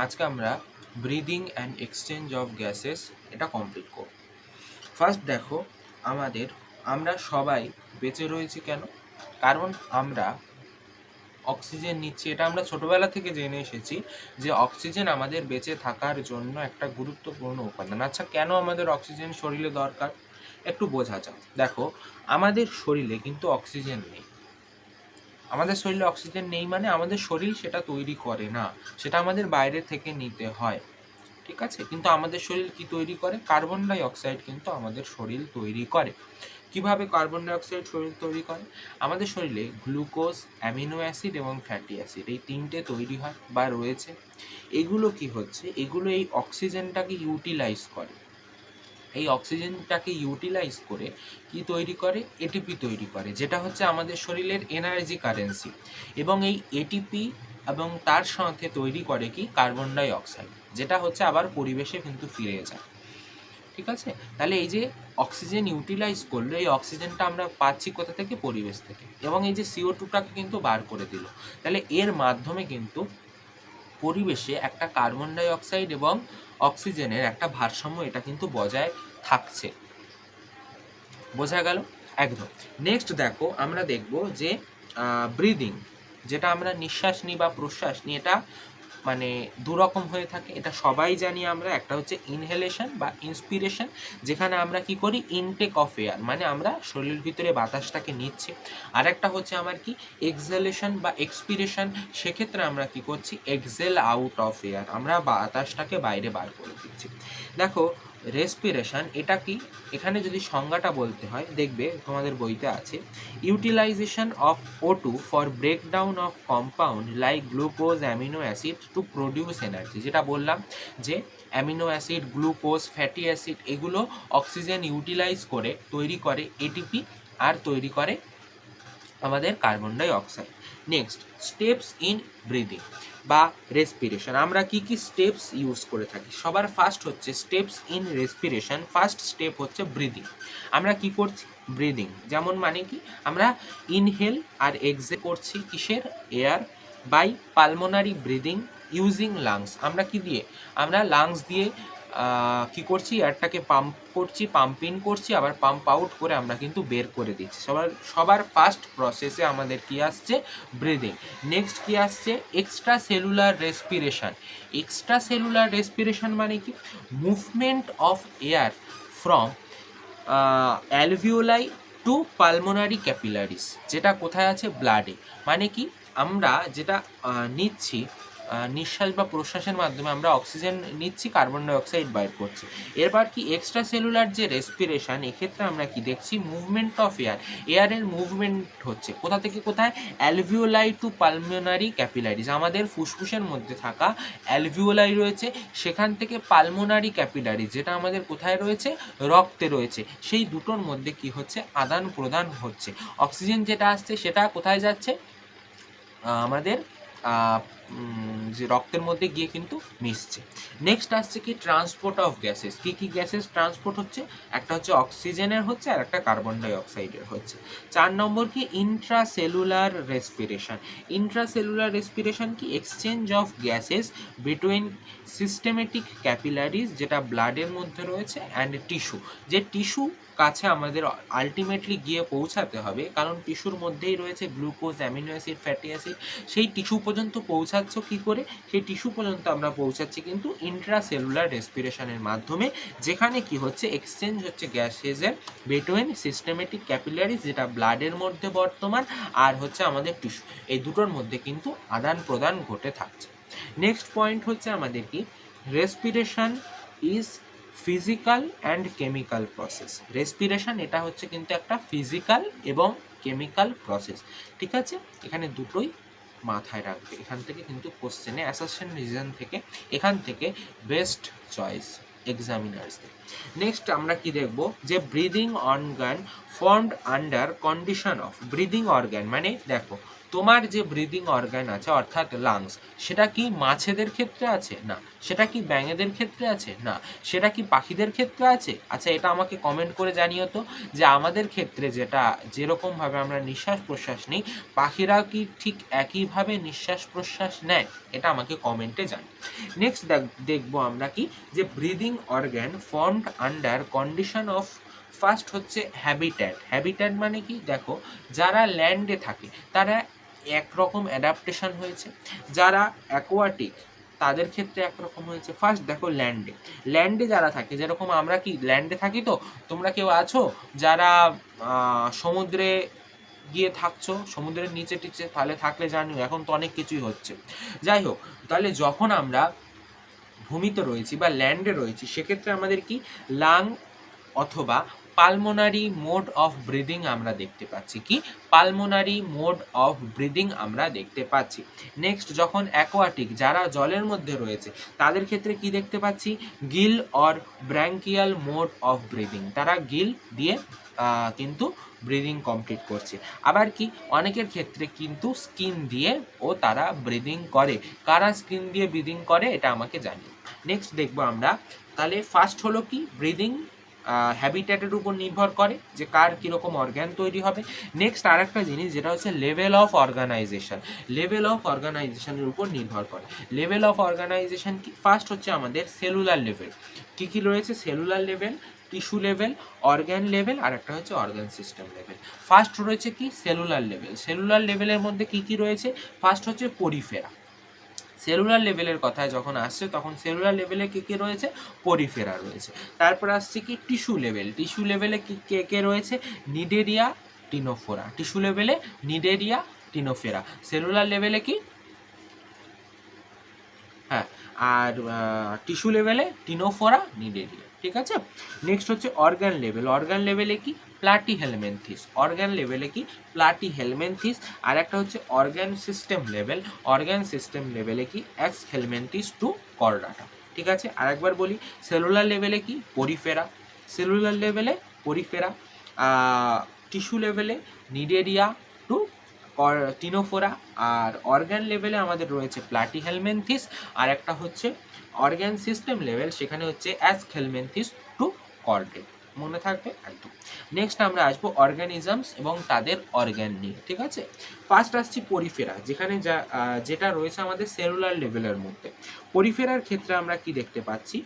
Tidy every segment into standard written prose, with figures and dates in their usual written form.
আজকে আমরা breathing and exchange of gases এটা কমপ্লিট করব। ফার্স্ট দেখো, আমরা সবাই বেঁচে রয়েছি কেন? কারণ আমরা অক্সিজেন নিচ্ছি। এটা আমরা ছোটবেলা থেকে জেনে এসেছি যে অক্সিজেন আমাদের বেঁচে থাকার জন্য একটা গুরুত্বপূর্ণ উপাদান। আচ্ছা, কেন আমাদের অক্সিজেন শরীরে দরকার একটু বোঝা যাক। দেখো, আমাদের শরীরে কিন্তু অক্সিজেন নেই। আমাদের শরীরে অক্সিজেন নেই মানে আমাদের শরীর সেটা তৈরি করে না, সেটা আমাদের বাইরে থেকে নিতে হয়। ঠিক আছে, কিন্তু আমাদের শরীর কি তৈরি করে? কার্বন ডাই অক্সাইড কিন্তু আমাদের শরীর তৈরি করে। কিভাবে কার্বন ডাই অক্সাইড শরীর তৈরি করে? আমাদের শরীরে গ্লুকোজ, অ্যামিনো অ্যাসিড এবং ফ্যাটি অ্যাসিড এই তিনটে তৈরি হয় বা রয়েছে। এগুলো কি হচ্ছে, এগুলো এই অক্সিজেনটাকে ইউটিলাইজ করে। এই অক্সিজেনটাকে ইউটিলাইজ করে কি তৈরি করে? এটিপি তৈরি করে, যেটা হচ্ছে আমাদের শরীরের এনার্জি কারেন্সি। এবং এই এটিপি এবং তার সাথে তৈরি করে কি? কার্বন ডাই অক্সাইড, যেটা হচ্ছে আবার পরিবেশে কিন্তু ফিরে যায়। ঠিক আছে, তাহলে এই যে অক্সিজেন ইউটিলাইজ করলো, এই অক্সিজেনটা আমরা পাচ্ছি কোথা থেকে? পরিবেশ থেকে। এবং এই যে CO2টাকে কিন্তু বার করে দিল, তাহলে এর মাধ্যমে কিন্তু পরিবেশে একটা কার্বন ডাই অক্সাইড এবং অক্সিজেনের একটা ভারসাম্য এটা কিন্তু বজায় থাকছে। বোঝা গেল? একদম। নেক্সট দেখো, আমরা দেখব যে ব্রিদিং, যেটা আমরা নিঃশ্বাস নিই বা প্রশ্বাস নিই, এটা মানে দুরকম হয়ে থাকে, এটা সবাই জানি আমরা। একটা হচ্ছে ইনহেলেশন বা ইন্সপিরেশন, যেখানে আমরা কি করি? ইনটেক অফ এয়ার, মানে আমরা শরীরের ভিতরে বাতাসটাকে নিচ্ছি। আর একটা হচ্ছে আমার কি? এক্সহেলেশন বা এক্সপিরেশন, সেক্ষেত্রে আমরা কি করছি? এক্সেল আউট অফ এয়ার, আমরা বাতাসটাকে বাইরে বার করে দিচ্ছি। দেখো, রেসপিরেশন এটা কি? এখানে যদি সংজ্ঞাটা বলতে হয়, দেখবে তোমাদের বইতে আছে, utilization of O2 for breakdown of compound like glucose, amino acid to produce energy. যেটা বললাম যে amino acid, glucose, fatty acid এগুলো অক্সিজেন ইউটিলাইজ করে তৈরি করে এটিপি, আর তৈরি করে আমাদের কার্বন ডাই অক্সাইড। নেক্সট, স্টেপস ইন ব্রিদিং বা রেসপিরেশন। আমরা কি কি স্টেপস ইউজ করে থাকি? সবার ফার্স্ট হচ্ছে steps in respiration. First step হচ্ছে ব্রিদিং। আমরা কি করছি? ব্রিদিং। যেমন মানে কি? আমরা ইনহেল আর এক্সহেল করছি কিসের? Air. By pulmonary breathing using lungs. আমরা কি দিয়ে? আমরা লাংস দিয়ে কি করছি? এয়ারটাকে পাম্প করছি, পাম্প ইন করছি, আবার পাম্প আউট করে আমরা কিন্তু বের করে দিচ্ছি। সবার ফার্স্ট প্রসেসে আমাদের কি আসছে? ব্রিদিং। নেক্সট কি আসছে? Extra cellular respiration. Extra cellular respiration মানে কি? Movement of air from alveoli to pulmonary capillaries, যেটা কোথায় আছে? ব্লাডে। মানে কি? আমরা যেটা নিচ্ছি নিঃশ্বাস বা প্রশ্বাসের মাধ্যমে আমরা অক্সিজেন নিচ্ছি, কার্বন ডাই অক্সাইড বাইর করছি। এরপর কি? এক্সট্রা সেলুলার যে রেসপিরেশন, এক্ষেত্রে আমরা কি দেখছি? Movement of air. এয়ারের মুভমেন্ট হচ্ছে কোথা থেকে কোথায়? Alveoli to pulmonary capillaries. আমাদের ফুসফুসের মধ্যে থাকা অ্যালভিওলাই রয়েছে, সেখান থেকে পালমোনারি ক্যাপিলারিস, যেটা আমাদের কোথায় রয়েছে? রক্তে রয়েছে। সেই দুটোর মধ্যে কি হচ্ছে? আদান প্রদান হচ্ছে। অক্সিজেন যেটা আসছে সেটা কোথায় যাচ্ছে? আমাদের যে রক্তের মধ্যে গিয়ে কিন্তু মিশছে। নেক্সট আসছে কি? Transport of gases. কী কী গ্যাসেস ট্রান্সপোর্ট হচ্ছে? একটা হচ্ছে অক্সিজেনের হচ্ছে, আর একটা কার্বন ডাই অক্সাইডের হচ্ছে। 4 নম্বর কি? Intracellular respiration. ইন্ট্রাসেলুলার রেসপিরেশন কি? Exchange of gases between systematic capillaries, যেটা ব্লাডের মধ্যে রয়েছে, অ্যান্ড টিস্যু। যে টিস্যু কাছে আমাদের আলটিমেটলি গিয়ে পৌঁছাতে হবে, কারণ টিস্যুর মধ্যেই রয়েছে glucose, amino acid, fatty acid. সেই টিস্যু পর্যন্ত পৌঁছাচ্ছ কি করে? সেই টিস্যু পর্যন্ত আমরা পৌঁছাচ্ছি কিন্তু ইন্ট্রাসেলুলার রেসপিরেশনের মাধ্যমে, যেখানে কি হচ্ছে? এক্সচেঞ্জ হচ্ছে গ্যাসেসের বিটুইন সিস্টেমেটিক ক্যাপিলারিজ, যেটা ব্লাডের মধ্যে বর্তমান, আর হচ্ছে আমাদের টিস্যু, এই দুটোর মধ্যে কিন্তু আদান প্রদান ঘটে থাকছে। নেক্সট পয়েন্ট হচ্ছে আমাদের কি? Respiration is physical and chemical process. Respiration এটা হচ্ছে কিন্তু একটা ফিজিক্যাল এবং কেমিক্যাল প্রসেস। ঠিক আছে, এখানে দুটোই মাথায় রাখবে। এখান থেকে কিন্তু কোশ্চেনে অ্যাসারশন রিজন থেকে এখান থেকে বেস্ট চয়েস এক্সামিনার্সদের। নেক্সট আমরা কি দেখব? যে breathing organ formed under condition of. Breathing organ মানে দেখো, তোমার যে ব্রিদিং অর্গান আছে অর্থাৎ লাংস, সেটা কি মাছেদের ক্ষেত্রে আছে? না। সেটা কি ব্যাঙেদের ক্ষেত্রে আছে? না। সেটা কি পাখিদের ক্ষেত্রে আছে? আচ্ছা, এটা আমাকে কমেন্ট করে জানিও তো, যে আমাদের ক্ষেত্রে যেটা যেরকমভাবে আমরা নিঃশ্বাস প্রশ্বাস নিই, পাখিরা কি ঠিক একইভাবে নিঃশ্বাস প্রশ্বাস নেয়? এটা আমাকে কমেন্টে জানিও। নেক্সট দেখবো আমরা কি, যে breathing organ formed under condition of, first হচ্ছে হ্যাবিট্যাট। হ্যাবিট্যাট মানে কি, দেখো যারা ল্যান্ডে থাকে তারা একরকম অ্যাডাপ্টেশন হয়েছে, যারা অ্যাকোয়াটিক তাদের ক্ষেত্রে একরকম হয়েছে। ফার্স্ট দেখো ল্যান্ডে, ল্যান্ডে যারা থাকে, যেরকম আমরা কি ল্যান্ডে থাকি, তো তোমরা কেউ আছো যারা সমুদ্রে গিয়ে থাকছো, সমুদ্রের নিচে টিচে, তাহলে থাকলে জানিও, এখন তো অনেক কিছুই হচ্ছে। যাই হোক, তাহলে যখন আমরা ভূমিতে রয়েছি বা ল্যান্ডে রয়েছি, সেক্ষেত্রে আমাদের কি লাং অথবা পালমোনারি মোড অফ ব্রিদিং আমরা দেখতে পাচ্ছি। কি পালমোনারি মোড অফ ব্রিদিং আমরা দেখতে পাচ্ছি। নেক্সট, যখন অ্যাকোয়াটিক যারা জলের মধ্যে রয়েছে, তাদের ক্ষেত্রে কি দেখতে পাচ্ছি, gill or branchial mode of breathing, তারা গিল দিয়ে কিন্তু ব্রিদিং কমপ্লিট করছে। আবার কি অনেকের ক্ষেত্রে কিন্তু স্কিন দিয়ে ও তারা ব্রিদিং করে। কারা স্কিন দিয়ে ব্রিদিং করে এটা আমাকে জানিয়ে। নেক্সট দেখবো আমরা, তাহলে ফার্স্ট হলো কি ব্রিদিং হ্যাবিট্যাটের উপর নির্ভর করে, যে কার কীরকম অর্গ্যান তৈরি হবে। নেক্সট আর একটা জিনিস যেটা হচ্ছে level of organisation, level of অর্গানাইজেশনের উপর নির্ভর করে। লেভেল অফ অর্গানাইজেশন কি, ফার্স্ট হচ্ছে আমাদের সেলুলার লেভেল। কী কী রয়েছে, cellular level, tissue level, organ level, আর একটা হচ্ছে অর্গান সিস্টেম লেভেল। ফার্স্ট রয়েছে কি সেলুলার লেভেল। সেলুলার লেভেলের মধ্যে কী কী রয়েছে, ফার্স্ট হচ্ছে পরিফেরা। সেলুলার লেভেলের কথায় যখন আসছে, তখন সেলুলার লেভেলে কী কী রয়েছে, পরিফেরা রয়েছে। তারপর আসছে কি টিস্যু লেভেল। টিস্যু লেভেলে কি কে কে রয়েছে, নিডেরিয়া, টিনোফোরা। টিস্যু লেভেলে নিডেরিয়া, টিনোফেরা। সেলুলার লেভেলে কি, হ্যাঁ, আর টিস্যু লেভেলে টিনোফোরা, নিডেরিয়া। ঠিক আছে। নেক্সট হচ্ছে অর্গান লেভেল। অর্গান লেভেলে কি, প্লাটিহেলমেন্থিস। অর্গান লেভেলে কি, প্লাটিহেলমেন্থিস। আর একটা হচ্ছে organ system level. Organ system লেভেলে কি, এক্স হেলমেন্থিস টু কর্ডাটা। ঠিক আছে, আরেকবার বলি, সেলুলার লেভেলে কি, পরিফেরা। সেলুলার লেভেলে পরিফেরা। টিস্যু লেভেলে নিডেরিয়া টু টিনোফোরা। আর অর্গান লেভেলে আমাদের রয়েছে প্লাটিহেলমেন্থিস। আর একটা হচ্ছে অর্গান সিস্টেম লেভেল, সেখানে হচ্ছে অ্যাসহেলমেন্থিস টু কর্ডেট। মনে থাকবে একদম। নেক্সট আমরা আসবো অর্গানিজমস এবং তাদের অর্গান নিয়ে। ঠিক আছে, ফার্স্ট আসছি পরিফেরা, যেখানে যেটা রয়েছে আমাদের সেলুলার লেভেলের মধ্যে। পরিফেরার ক্ষেত্রে আমরা কি দেখতে পাচ্ছি,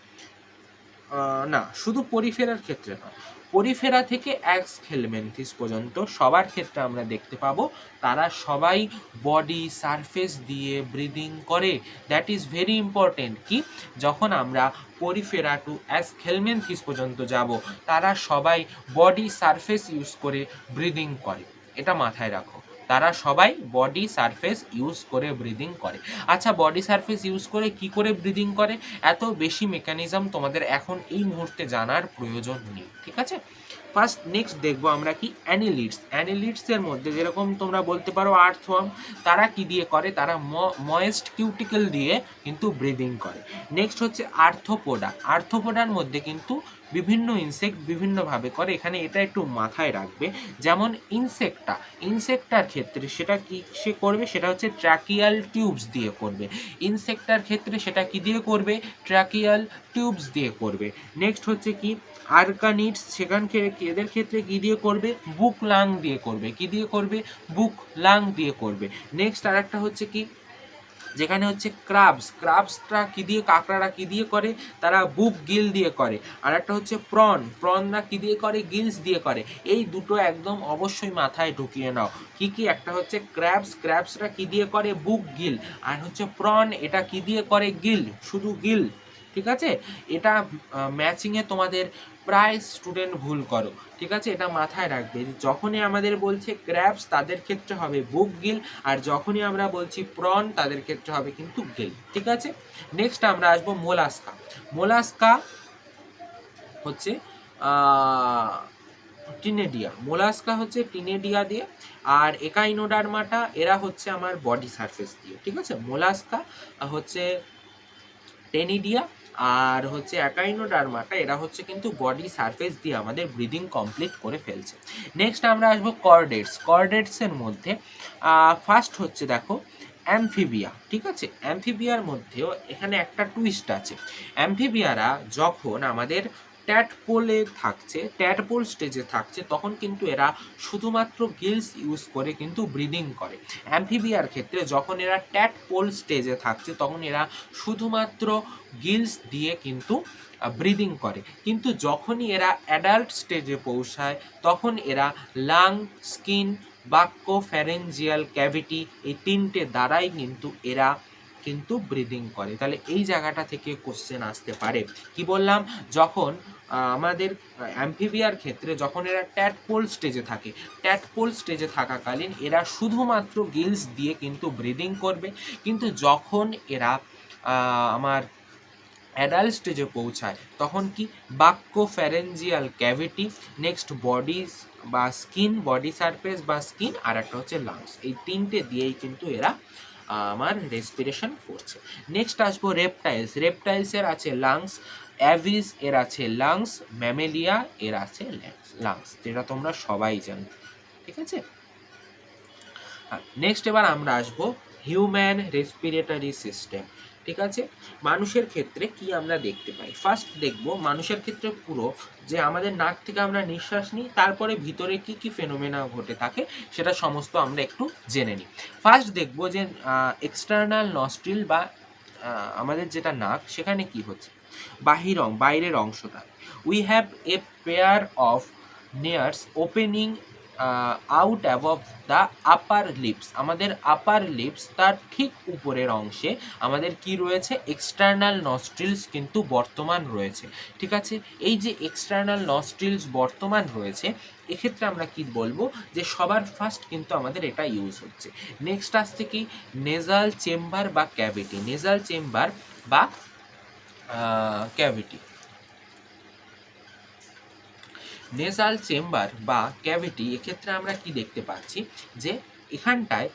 না শুধু পরিফেরার ক্ষেত্রে নয়, পরিফেরা থেকে এক্সহেলমেন্থিস পর্যন্ত সবার ক্ষেত্রে আমরা দেখতে পাবো তারা সবাই বডি সারফেস দিয়ে ব্রিদিং করে। That is very important. কি, যখন আমরা পরিফেরা টু এক্সহেলমেন্থিস পর্যন্ত যাব, তারা সবাই বডি সারফেস ইউজ করে ব্রিদিং করে। এটা মাথায় রাখো, তারা সবাই বডি সারফেস ইউজ করে ব্রিদিং করে। আচ্ছা, বডি সারফেস ইউজ করে কি করে ব্রিদিং করে, এত বেশি মেকানিজম তোমাদের এখন এই মুহূর্তে জানার প্রয়োজন নেই। ঠিক আছে, ফার্স্ট নেক্সট দেখবো আমরা কি অ্যানিলিডস। অ্যানিলিডসের মধ্যে যেরকম তোমরা বলতে পারো আর্থওয়ার্ম, তারা কি দিয়ে করে, তারা ময়েস্ট কিউটিকল দিয়ে কিন্তু ব্রিদিং করে। নেক্সট হচ্ছে আর্থ্রোপোডা। আর্থ্রোপোডার মধ্যে কিন্তু বিভিন্ন ইনসেক্ট বিভিন্নভাবে করে, এখানে এটা একটু মাথায় রাখবে। যেমন ইনসেক্টার ক্ষেত্রে সেটা কি সে করবে, সেটা হচ্ছে ট্র্যাকিয়াল টিউবস দিয়ে করবে। ইনসেক্টার ক্ষেত্রে সেটা কি দিয়ে করবে, ট্র্যাকিয়াল টিউবস দিয়ে করবে। নেক্সট হচ্ছে কি আর্কানিডস, সেখানকে এদের ক্ষেত্রে কি দিয়ে করবে, বুক লাং দিয়ে করবে। কি দিয়ে করবে, বুক লাং দিয়ে করবে। নেক্সট আর একটা হচ্ছে কি, যেখানে হচ্ছে ক্রাবসটা কি দিয়ে, কাঁকড়ারা কি দিয়ে করে, তারা বুক গিল দিয়ে করে। আর একটা হচ্ছে প্রনরা কি দিয়ে করে, গিলস দিয়ে করে। এই দুটো একদম অবশ্যই মাথায় ঢুকিয়ে নাও। কি কি, একটা হচ্ছে ক্র্যাবসরা কি দিয়ে করে, বুক গিল। আর হচ্ছে প্রন, এটা কি দিয়ে করে, গিল, শুধু গিল। ঠিক আছে, এটা ম্যাচিংয়ে তোমাদের প্রায় স্টুডেন্ট ভুল করো। ঠিক আছে, এটা মাথায় রাখবে, যখনই আমাদের বলছে ক্র্যাবস তাদের ক্ষেত্রে হবে বুক গিল, আর যখনই আমরা বলছি প্রন তাদের ক্ষেত্রে হবে কিন্তু গিল। ঠিক আছে, নেক্সট আমরা আসবো মোলাস্কা। মোলাস্কা হচ্ছে টিনেডিয়া। মোলাস্কা হচ্ছে টিনেডিয়া দিয়ে, আর একাইনোডার্মাটা এরা হচ্ছে আমার বডি সারফেস দিয়ে। ঠিক আছে, মোলাস্কা হচ্ছে টেনিডিয়া, আর হচ্ছে অ্যাকাইনোডার্মাটা এরা হচ্ছে কিন্তু বডি সারফেস দিয়ে আমাদের ব্রিদিং কমপ্লিট করে ফেলছে। নেক্সট আমরা আসবো কর্ডেটস। কর্ডেটসের মধ্যে ফার্স্ট হচ্ছে দেখো অ্যামফিবিয়া, ঠিক আছে। অ্যামফিবিয়ার মধ্যেও এখানে একটা টুইস্ট আছে। অ্যামফিবিয়ারা যখন আমাদের ট্যাডপোলে থাকছে, ট্যাডপোল স্টেজে থাকছে, তখন কিন্তু এরা শুধুমাত্র গিলস ইউজ করে কিন্তু ব্রিদিং করে। অ্যামফিবিয়ার ক্ষেত্রে যখন এরা ট্যাডপোল স্টেজে থাকছে তখন এরা শুধুমাত্র গিলস দিয়ে কিন্তু ব্রিদিং করে। কিন্তু যখনই এরা অ্যাডাল্ট স্টেজে পৌঁছায় তখন এরা লাং, স্কিন, বাক্য, ফ্যারেঞ্জিয়াল ক্যাভিটি এই তিনটে দ্বারাই কিন্তু এরা কিন্তু ব্রিদিং করে। তাহলে এই জায়গাটা থেকে কোশ্চেন আসতে পারে। কি বললাম, যখন আমাদের অ্যামফিবিয়ার ক্ষেত্রে যখন এরা ট্যাডপোল স্টেজে থাকে, ট্যাডপোল স্টেজে থাকাকালীন এরা শুধুমাত্র গিলস দিয়ে কিন্তু ব্রিদিং করবে। কিন্তু যখন এরা আমার অ্যাডাল্ট স্টেজে পৌঁছায় তখন কি বাক্য, ফ্যারেঞ্জিয়াল ক্যাভিটি, নেক্সট বডিজ বা স্কিন, বডি সারফেস বা স্কিন, আর একটা হচ্ছে লাংস, এই তিনটে দিয়েই কিন্তু এরা আমার রেসপিরেশন করছে। নেক্সট আসবো রেপটাইলস। রেপটাইলসের আছে লাংস, অ্যাভিস এর আছে লাংস, ম্যামেলিয়া এর আছে লাংস, যেটা তোমরা সবাই জানো, ঠিক আছে। নেক্সট এবার আমরা আসবো হিউম্যান রেসপিরেটরি সিস্টেম, ঠিক আছে। মানুষের ক্ষেত্রে কি আমরা দেখতে পাই, ফার্স্ট দেখব মানুষের ক্ষেত্রে পুরো যে আমাদের নাক থেকে আমরা নিঃশ্বাস নিই, তারপরে ভিতরে কি কি ফেনোমেনা ঘটে থাকে সেটা সমস্ত আমরা একটু জেনে নিই। ফার্স্ট দেখব যে এক্সটার্নাল নস্ট্রিল বা আমাদের যেটা নাক, সেখানে কি হচ্ছে বাইরের অংশটা। We have a pair of nares opening out above the upper lips. আমাদের আপার লিপস তার ঠিক উপরের অংশে আমাদের কি রয়েছে, এক্সটার্নাল নস্ট্রিলস কিন্তু বর্তমান রয়েছে, ঠিক আছে। এই যে এক্সটার্নাল নস্ট্রিলস বর্তমান রয়েছে, এক্ষেত্রে আমরা কি বলবো যে সবার ফার্স্ট কিন্তু আমাদের এটা ইউজ হচ্ছে। নেক্সট আসছে কি নেজাল চেম্বার বা ক্যাভিটি। নেজাল চেম্বার বা ক্যাভিটি, নেজাল চেম্বার বা ক্যাভিটি, এক্ষেত্রে আমরা কি দেখতে পাচ্ছি যে এখানটায়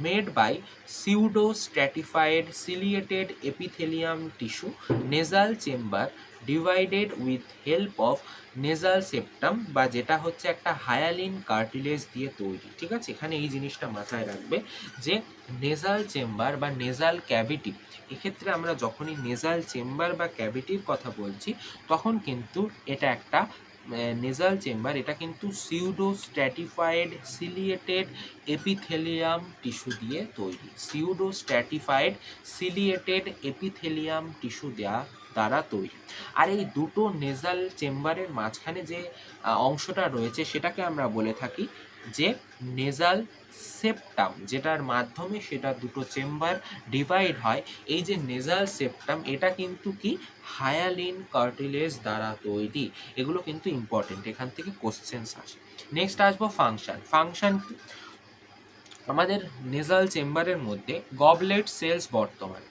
made by pseudo stratified ciliated epithelium tissue, nasal chamber divided with help of nasal septum, বা যেটা হচ্ছে একটা হায়ালিন কার্টিলেজ দিয়ে তৈরি, ঠিক আছে। এখানে এই জিনিসটা মাথায় রাখবে যে নেজাল চেম্বার বা নেজাল ক্যাভিটি, এক্ষেত্রে আমরা যখনই নেজাল চেম্বার বা ক্যাভিটির কথা বলছি তখন কিন্তু এটা একটা নেজাল চেম্বার, এটা কিন্তু pseudo stratified ciliated epithelium tissue দিয়ে তৈরি। Pseudo stratified ciliated epithelium tissue দ্বারা তৈরি। আর এই দুটো নেজাল চেম্বারের মাঝখানে যে অংশটা রয়েছে সেটাকে আমরা বলে থাকি যে নেজাল সেপ্টাম, যেটার মাধ্যমে সেটা দুটো চেম্বার ডিভাইড হয়। এই যে নেজাল সেপ্টাম, এটা কিন্তু কি হায়ালিন কার্টিলেজ দ্বারা তৈরি। এগুলো কিন্তু ইম্পর্টেন্ট, এখান থেকে কোশ্চেন্স আসে। নেক্সট আসবো ফাংশন। ফাংশন আমাদের নেজাল চেম্বারের মধ্যে গবলেট সেলস বর্তমান।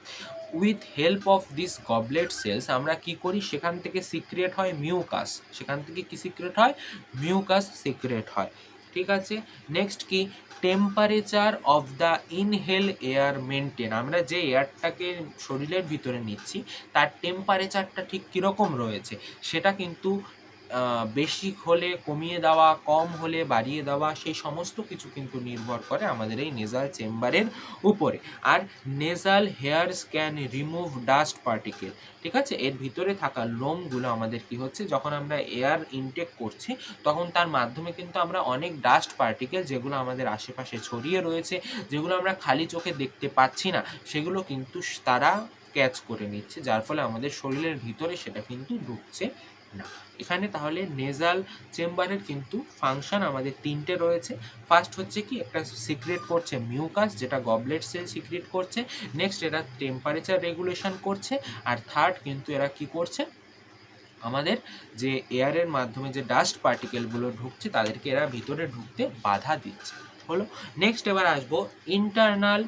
With help of this goblet cells আমরা কি করি, সেখান থেকে সিক্রেট হয় মিউকাস, সেখান থেকে কি সিক্রেট হয়, মিউকাস সিক্রেট হয়, ঠিক আছে। নেক্সট কি temperature of the inhale air maintain. আমরা যে এয়ারটাকে শরীরের ভিতরে নিচ্ছি তার টেম্পারেচারটা ঠিক কীরকম রয়েছে সেটা কিন্তু বেশি হলে কমিয়ে দেওয়া, কম হলে বাড়িয়ে দেওয়া, সেই সমস্ত কিছু কিন্তু নির্ভর করে আমাদের এই নেজাল চেম্বারের উপরে। আর nasal hairs can remove dust particle, ঠিক আছে। এর ভিতরে থাকা লোমগুলো আমাদের কি হচ্ছে, যখন আমরা এয়ার ইনটেক করছি তখন তার মাধ্যমে কিন্তু আমরা অনেক ডাস্ট পার্টিকেল যেগুলো আমাদের আশেপাশে ছড়িয়ে রয়েছে, যেগুলো আমরা খালি চোখে দেখতে পাচ্ছি না, সেগুলো কিন্তু তারা ক্যাচ করে নিচ্ছে, যার ফলে আমাদের শরীরের ভিতরে সেটা কিন্তু ঢুকছে না। এখানে তাহলে নেজাল চেম্বারের কিন্তু ফাংশন আমাদের তিনটে রয়েছে। ফার্স্ট হচ্ছে কি একটা সিক্রেট করছে মিউকাস, যেটা গবলেট সেল সিক্রেট করছে। নেক্সট এরা টেম্পারেচার রেগুলেশন করছে। আর থার্ড কিন্তু এরা কি করছে, আমাদের যে এয়ারের মাধ্যমে যে ডাস্ট পার্টিকেলগুলো ঢুকছে তাদেরকে এরা ভিতরে ঢুকতে বাধা দিচ্ছে, হলো। নেক্সট এবার আসবো ইন্টারনাল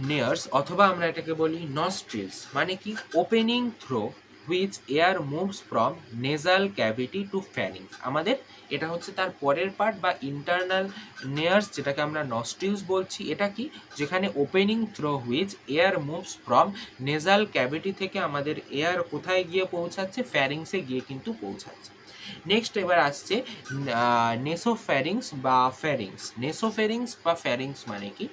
নেয়ার্স, অথবা আমরা এটাকে বলি নস্ট্রিলস, মানে কি opening through which air moves from nasal cavity to pharynx. আমাদের এটা হচ্ছে তার পরের পার্ট বা ইন্টারনাল নেয়ার্স, যেটাকে আমরা নস্ট্রিলস বলছি। এটা কি, যেখানে opening through which air moves from nasal cavity থেকে আমাদের এয়ার কোথায় গিয়ে পৌঁছাচ্ছে, ফ্যারিংসে গিয়ে কিন্তু পৌঁছাচ্ছে। নেক্সট এবার আসছে নেসোফ্যারিংস বা ফ্যারিংস। নেসোফ্যারিংস বা ফ্যারিংস মানে কি,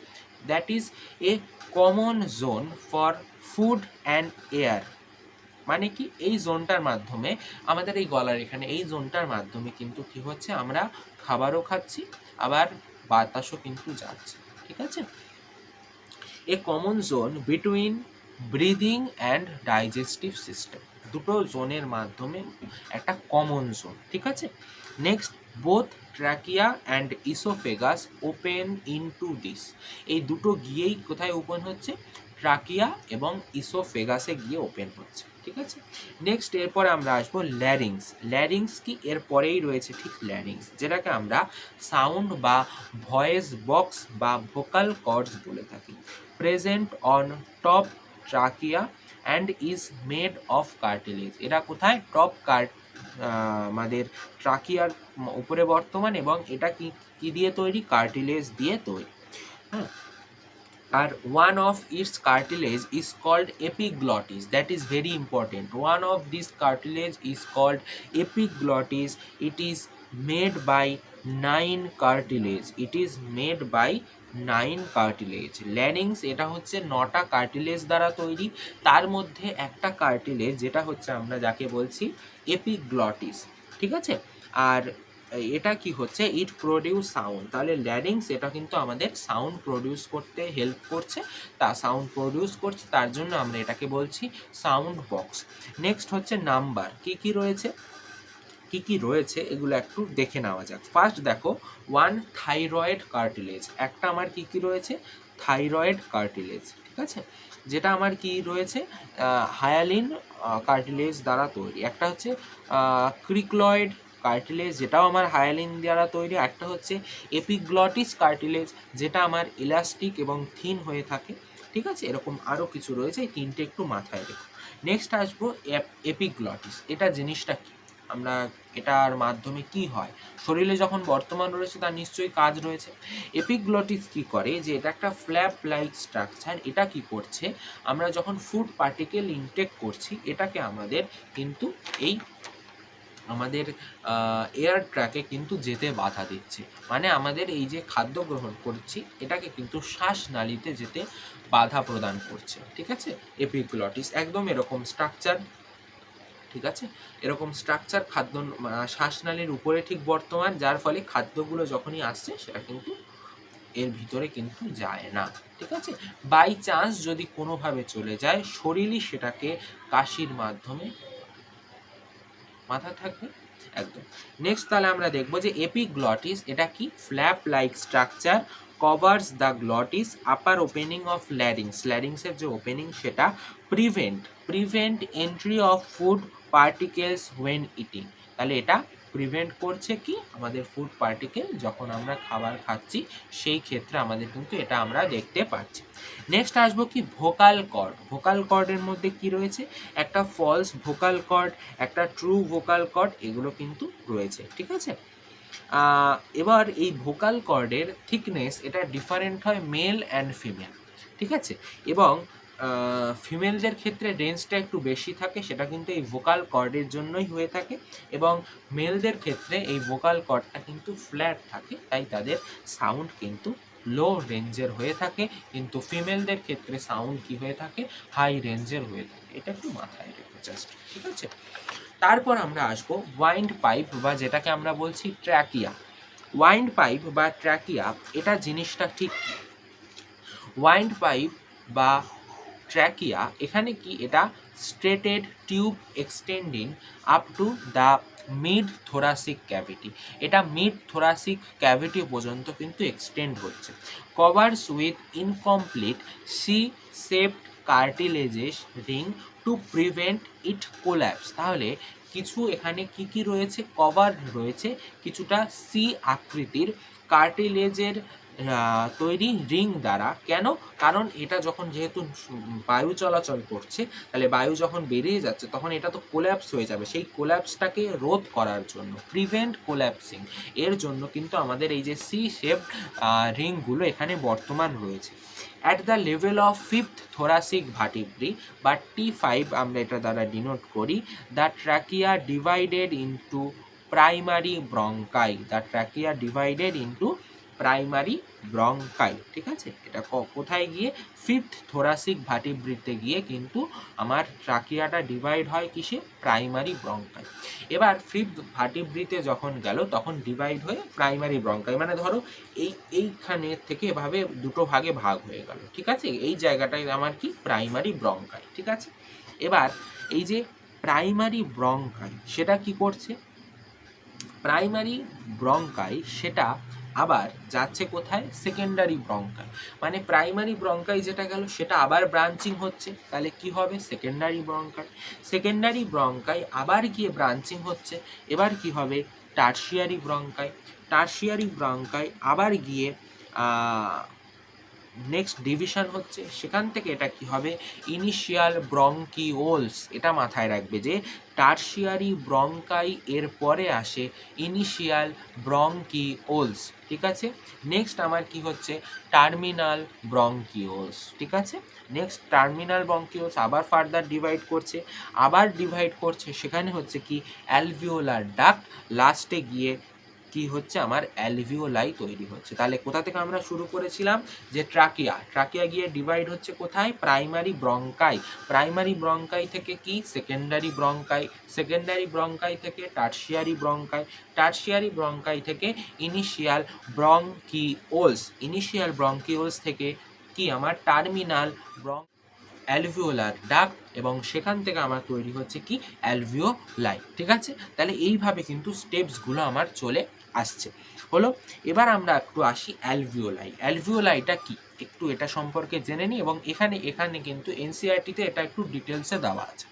that is a common zone for food and air. মানে কি, এই জোনটার মাধ্যমে আমাদের এই গলার এখানে এই জোনটার মাধ্যমে কিন্তু কি হচ্ছে, আমরা খাবারও খাচ্ছি আবার বাতাসও কিন্তু যাচ্ছে, ঠিক আছে। A common zone between breathing and digestive system, দুটো জোনের মাধ্যমে একটা কমন জোন, ঠিক আছে। Next, both trachea and oesophagus open into this. এই দুটো গিয়েই কোথায় ওপেন হচ্ছে, ট্রাকিয়া এবং ইসোফেগাসে গিয়ে ওপেন হচ্ছে, ঠিক আছে। নেক্সট এরপরে আমরা আসবো ল্যারিংস। ল্যারিংস কি, এর পরেই রয়েছে ঠিক ল্যারিংস, যেটাকে আমরা সাউন্ড বা ভয়েস বক্স বা ভোকাল কর্ডস বলে থাকি। Present on top trachea and is made of cartilage. এরা কোথায়, টপ আমাদের ট্রাকিয়ার উপরে বর্তমান, এবং এটা কি কি দিয়ে তৈরি, কার্টিলেজ দিয়ে তৈরি। হ্যাঁ, আর one of its cartilage is called epiglottis. That is very important. One of this cartilage is called epiglottis. It is made by 9 cartilage. It is made by 9 cartilage. Larynx এটা হচ্ছে 9টা কার্টিলেজ দ্বারা তৈরি, তার মধ্যে একটা কার্টিলেজ যেটা হচ্ছে আমরা যাকে বলছি এপিগ্লটিস, ঠিক আছে। আর এটা কি হচ্ছে, ইট প্রডিউস সাউন্ড। তাহলে ল্যারিংস এটা কিন্তু আমাদের সাউন্ড প্রডিউস করতে হেল্প করছে, তা সাউন্ড প্রডিউস করছে, তার জন্য আমরা এটাকে বলছি সাউন্ড বক্স। নেক্সট হচ্ছে নাম্বার, কি কি রয়েছে, কি কি রয়েছে এগুলো একটু দেখে নেওয়া যাক। ফার্স্ট দেখো, ওয়ান থাইরয়েড কার্টিলেজ, একটা আমার কি কি রয়েছে, থাইরয়েড কার্টিলেজ, ঠিক আছে, যেটা আমার কি রয়েছে, হায়ালিন কার্টিলেজ দ্বারা তৈরি। একটা হচ্ছে ক্রিক্লয়েড কার্টিলেজ, যেটাও আমার হায়ালিন দ্বারা তৈরি। একটা হচ্ছে এপিগ্লটিস কার্টিলেজ, যেটা আমার ইলাস্টিক এবং থিন হয়ে থাকে, ঠিক আছে। এরকম আরও কিছু রয়েছে, এই তিনটে একটু মাথায় রেখো। নেক্সট আসবো এপিগ্লটিস। এটা জিনিসটা কি, আমরা এটার মাধ্যমে কি হয়, শরীরে যখন বর্তমান রয়েছে তার নিশ্চয়ই কাজ রয়েছে। এপিগ্লটিস কি করে, যে এটা একটা ফ্ল্যাপ লাইক স্ট্রাকচার। এটা কি করছে, আমরা যখন ফুড পার্টিকেল ইনটেক করছি, এটাকে আমাদের কিন্তু এই আমাদের এয়ার ট্র্যাকে কিন্তু যেতে বাধা দিচ্ছে। মানে আমাদের এই যে খাদ্য গ্রহণ করছি, এটাকে কিন্তু শ্বাসনালীতে যেতে বাধা প্রদান করছে, ঠিক আছে। এপিগ্লটিস একদম এরকম স্ট্রাকচার, ঠিক আছে, এরকম স্ট্রাকচার খাদ্য শ্বাসনালীর উপরে ঠিক বর্তমান, যার ফলে খাদ্যগুলো যখনই আসছে সেটা কিন্তু এর ভিতরে কিন্তু যায় না, ঠিক আছে। বাই চান্স যদি কোনোভাবে চলে যায়, শরীরই সেটাকে কাশির মাধ্যমে, মাথা থাকবে একদম। নেক্সট তাহলে আমরা দেখবো যে এপিগ্লটিস এটা কি, flap like structure covers the glottis upper opening of larynx. ল্যারিংসের যে ওপেনিং সেটা prevent entry of food particles when eating. তাহলে এটা প্রিভেন্ট করছে কি, আমাদের ফুড পার্টিকেল যখন আমরা খাবার খাচ্ছি সেই ক্ষেত্রে আমাদের কিন্তু এটা আমরা দেখতে পাচ্ছি। নেক্সট আসবো কি, ভোকাল কর্ড। ভোকাল কর্ডের মধ্যে কি রয়েছে, একটা ফলস ভোকাল কর্ড, একটা ট্রু ভোকাল কর্ড, এগুলো কিন্তু রয়েছে, ঠিক আছে। এবার এই ভোকাল কর্ডের থিকনেস এটা ডিফারেন্ট হয় মেল অ্যান্ড ফিমেল, ঠিক আছে। এবং ফিমেলদের ক্ষেত্রে রেঞ্জটা একটু বেশি থাকে, সেটা কিন্তু এই ভোকাল কর্ডের জন্যই হয়ে থাকে। এবং মেলদের ক্ষেত্রে এই ভোকাল কর্ডটা কিন্তু ফ্ল্যাট থাকে, তাই তাদের সাউন্ড কিন্তু লো রেঞ্জের হয়ে থাকে, কিন্তু ফিমেলদের ক্ষেত্রে সাউন্ড কি হয়ে থাকে, হাই রেঞ্জের হয়ে থাকে। এটা একটু মাথায় রেখো জাস্ট, ঠিক আছে। তারপর আমরা আসবো ওয়াইন্ড পাইপ বা যেটাকে আমরা বলছি ট্র্যাকিয়া। ওয়াইন্ড পাইপ বা ট্র্যাকিয়া এটা জিনিসটা ঠিক কি, ওয়াইন্ড পাইপ বা ট্র্যাকিয়া এখানে কি, এটা straight tube extending up to the mid thoracic cavity. এটা মিড থোরাসিক ক্যাভিটি পর্যন্ত কিন্তু এক্সটেন্ড হচ্ছে। Covers with incomplete C shaped cartilages ring to prevent it collapse. তাহলে কিছু এখানে কি কি রয়েছে, কভার রয়েছে কিছুটা সি আকৃতির কার্টিলেজের তৈরি রিং দ্বারা। কেন? কারণ এটা যখন যেহেতু বায়ু চলাচল করছে, তাহলে বায়ু যখন বেরিয়ে যাচ্ছে তখন এটা তো কোল্যাপস হয়ে যাবে। সেই কোল্যাপসটাকে রোধ করার জন্য, প্রিভেন্ট কোল্যাপসিং, এর জন্য কিন্তু আমাদের এই যে সি শেপ রিংগুলো এখানে বর্তমান রয়েছে। At the level of fifth thoracic vertebrae বা T5 আমরা এটা দ্বারা ডিনোট করি, the trachea divided into primary bronchi, the trachea divided into primary bronchi. ঠিক আছে, এটা কোথায় গিয়ে? ফিফথ থোরাসিক ভার্টিব্রিতে গিয়ে কিন্তু আমার ট্রাকিয়াটা ডিভাইড হয় কিসে? প্রাইমারি ব্রঙ্কাই। এবার ফিফথ ভার্টিব্রিতে যখন গেল তখন ডিভাইড হয়ে প্রাইমারি ব্রঙ্কাই, মানে ধরো এইখানে থেকে এভাবে দুটো ভাগে ভাগ হয়ে গেল। ঠিক আছে, এই জায়গাটায় আমার কি? Primary bronchi. ঠিক আছে, এবার এই যে প্রাইমারি ব্রঙ্কাই সেটা কি করছে? প্রাইমারি ব্রঙ্কাই সেটা আবার যাচ্ছে কোথায়? সেকেন্ডারি ব্রঙ্কাই। মানে প্রাইমারি ব্রঙ্কাই যেটা গেল সেটা আবার ব্রাঞ্চিং হচ্ছে, তাহলে কি হবে? সেকেন্ডারি ব্রঙ্কাই। সেকেন্ডারি ব্রঙ্কাই আবার গিয়ে ব্রাঞ্চিং হচ্ছে, এবার কি হবে? টার্সিয়ারি ব্রঙ্কাই। টার্সিয়ারি ব্রঙ্কাই আবার গিয়ে নেক্সট ডিভিশন হচ্ছে, সেখান থেকে এটা কি হবে? Initial bronchioles. এটা মাথায় রাখবে যে টার্সিয়ারি ব্রঙ্কাই এর পরে আসে ইনিশিয়াল ব্রঙ্কিওলস। ঠিক আছে, নেক্সট আমার কি হচ্ছে? Terminal bronchioles. ঠিক আছে, নেক্সট টার্মিনাল ব্রঙ্কিওলস আবার ফার্দার ডিভাইড করছে, আবার ডিভাইড করছে, সেখানে হচ্ছে কি? অ্যালভিওলার ডাক্ট, লাস্টে গিয়ে কি হচ্ছে? আমার অ্যালভিওলাই তৈরি হচ্ছে। তাহলে কোথা থেকে আমরা শুরু করেছিলাম? যে ট্রাকিয়া। ট্রাকিয়া গিয়ে ডিভাইড হচ্ছে কোথায়? প্রাইমারি ব্রঙ্কাই। প্রাইমারি ব্রঙ্কাই থেকে কি? সেকেন্ডারি ব্রঙ্কাই। সেকেন্ডারি ব্রঙ্কাই থেকে টার্সিয়ারি ব্রঙ্কাই। টার্সিয়ারি ব্রঙ্কাই থেকে ইনিশিয়াল ব্রঙ্কিওলস। ইনিশিয়াল ব্রঙ্কিওলস থেকে কি? আমার টার্মিনাল অ্যালভিওলার ডাক্ট, এবং সেখান থেকে আমার তৈরি হচ্ছে কি? অ্যালভিওলাই। ঠিক আছে, তাহলে এইভাবে কিন্তু স্টেপসগুলো আমার চলে আসছে। হলো, এবার আমরা একটু আসি অ্যালভিওলাই। অ্যালভিওলাইটা কি একটু এটা সম্পর্কে জেনে নিই, এবং এখানে কিন্তু এনসিইআরটিতে এটা একটু ডিটেলসে দেওয়া আছে।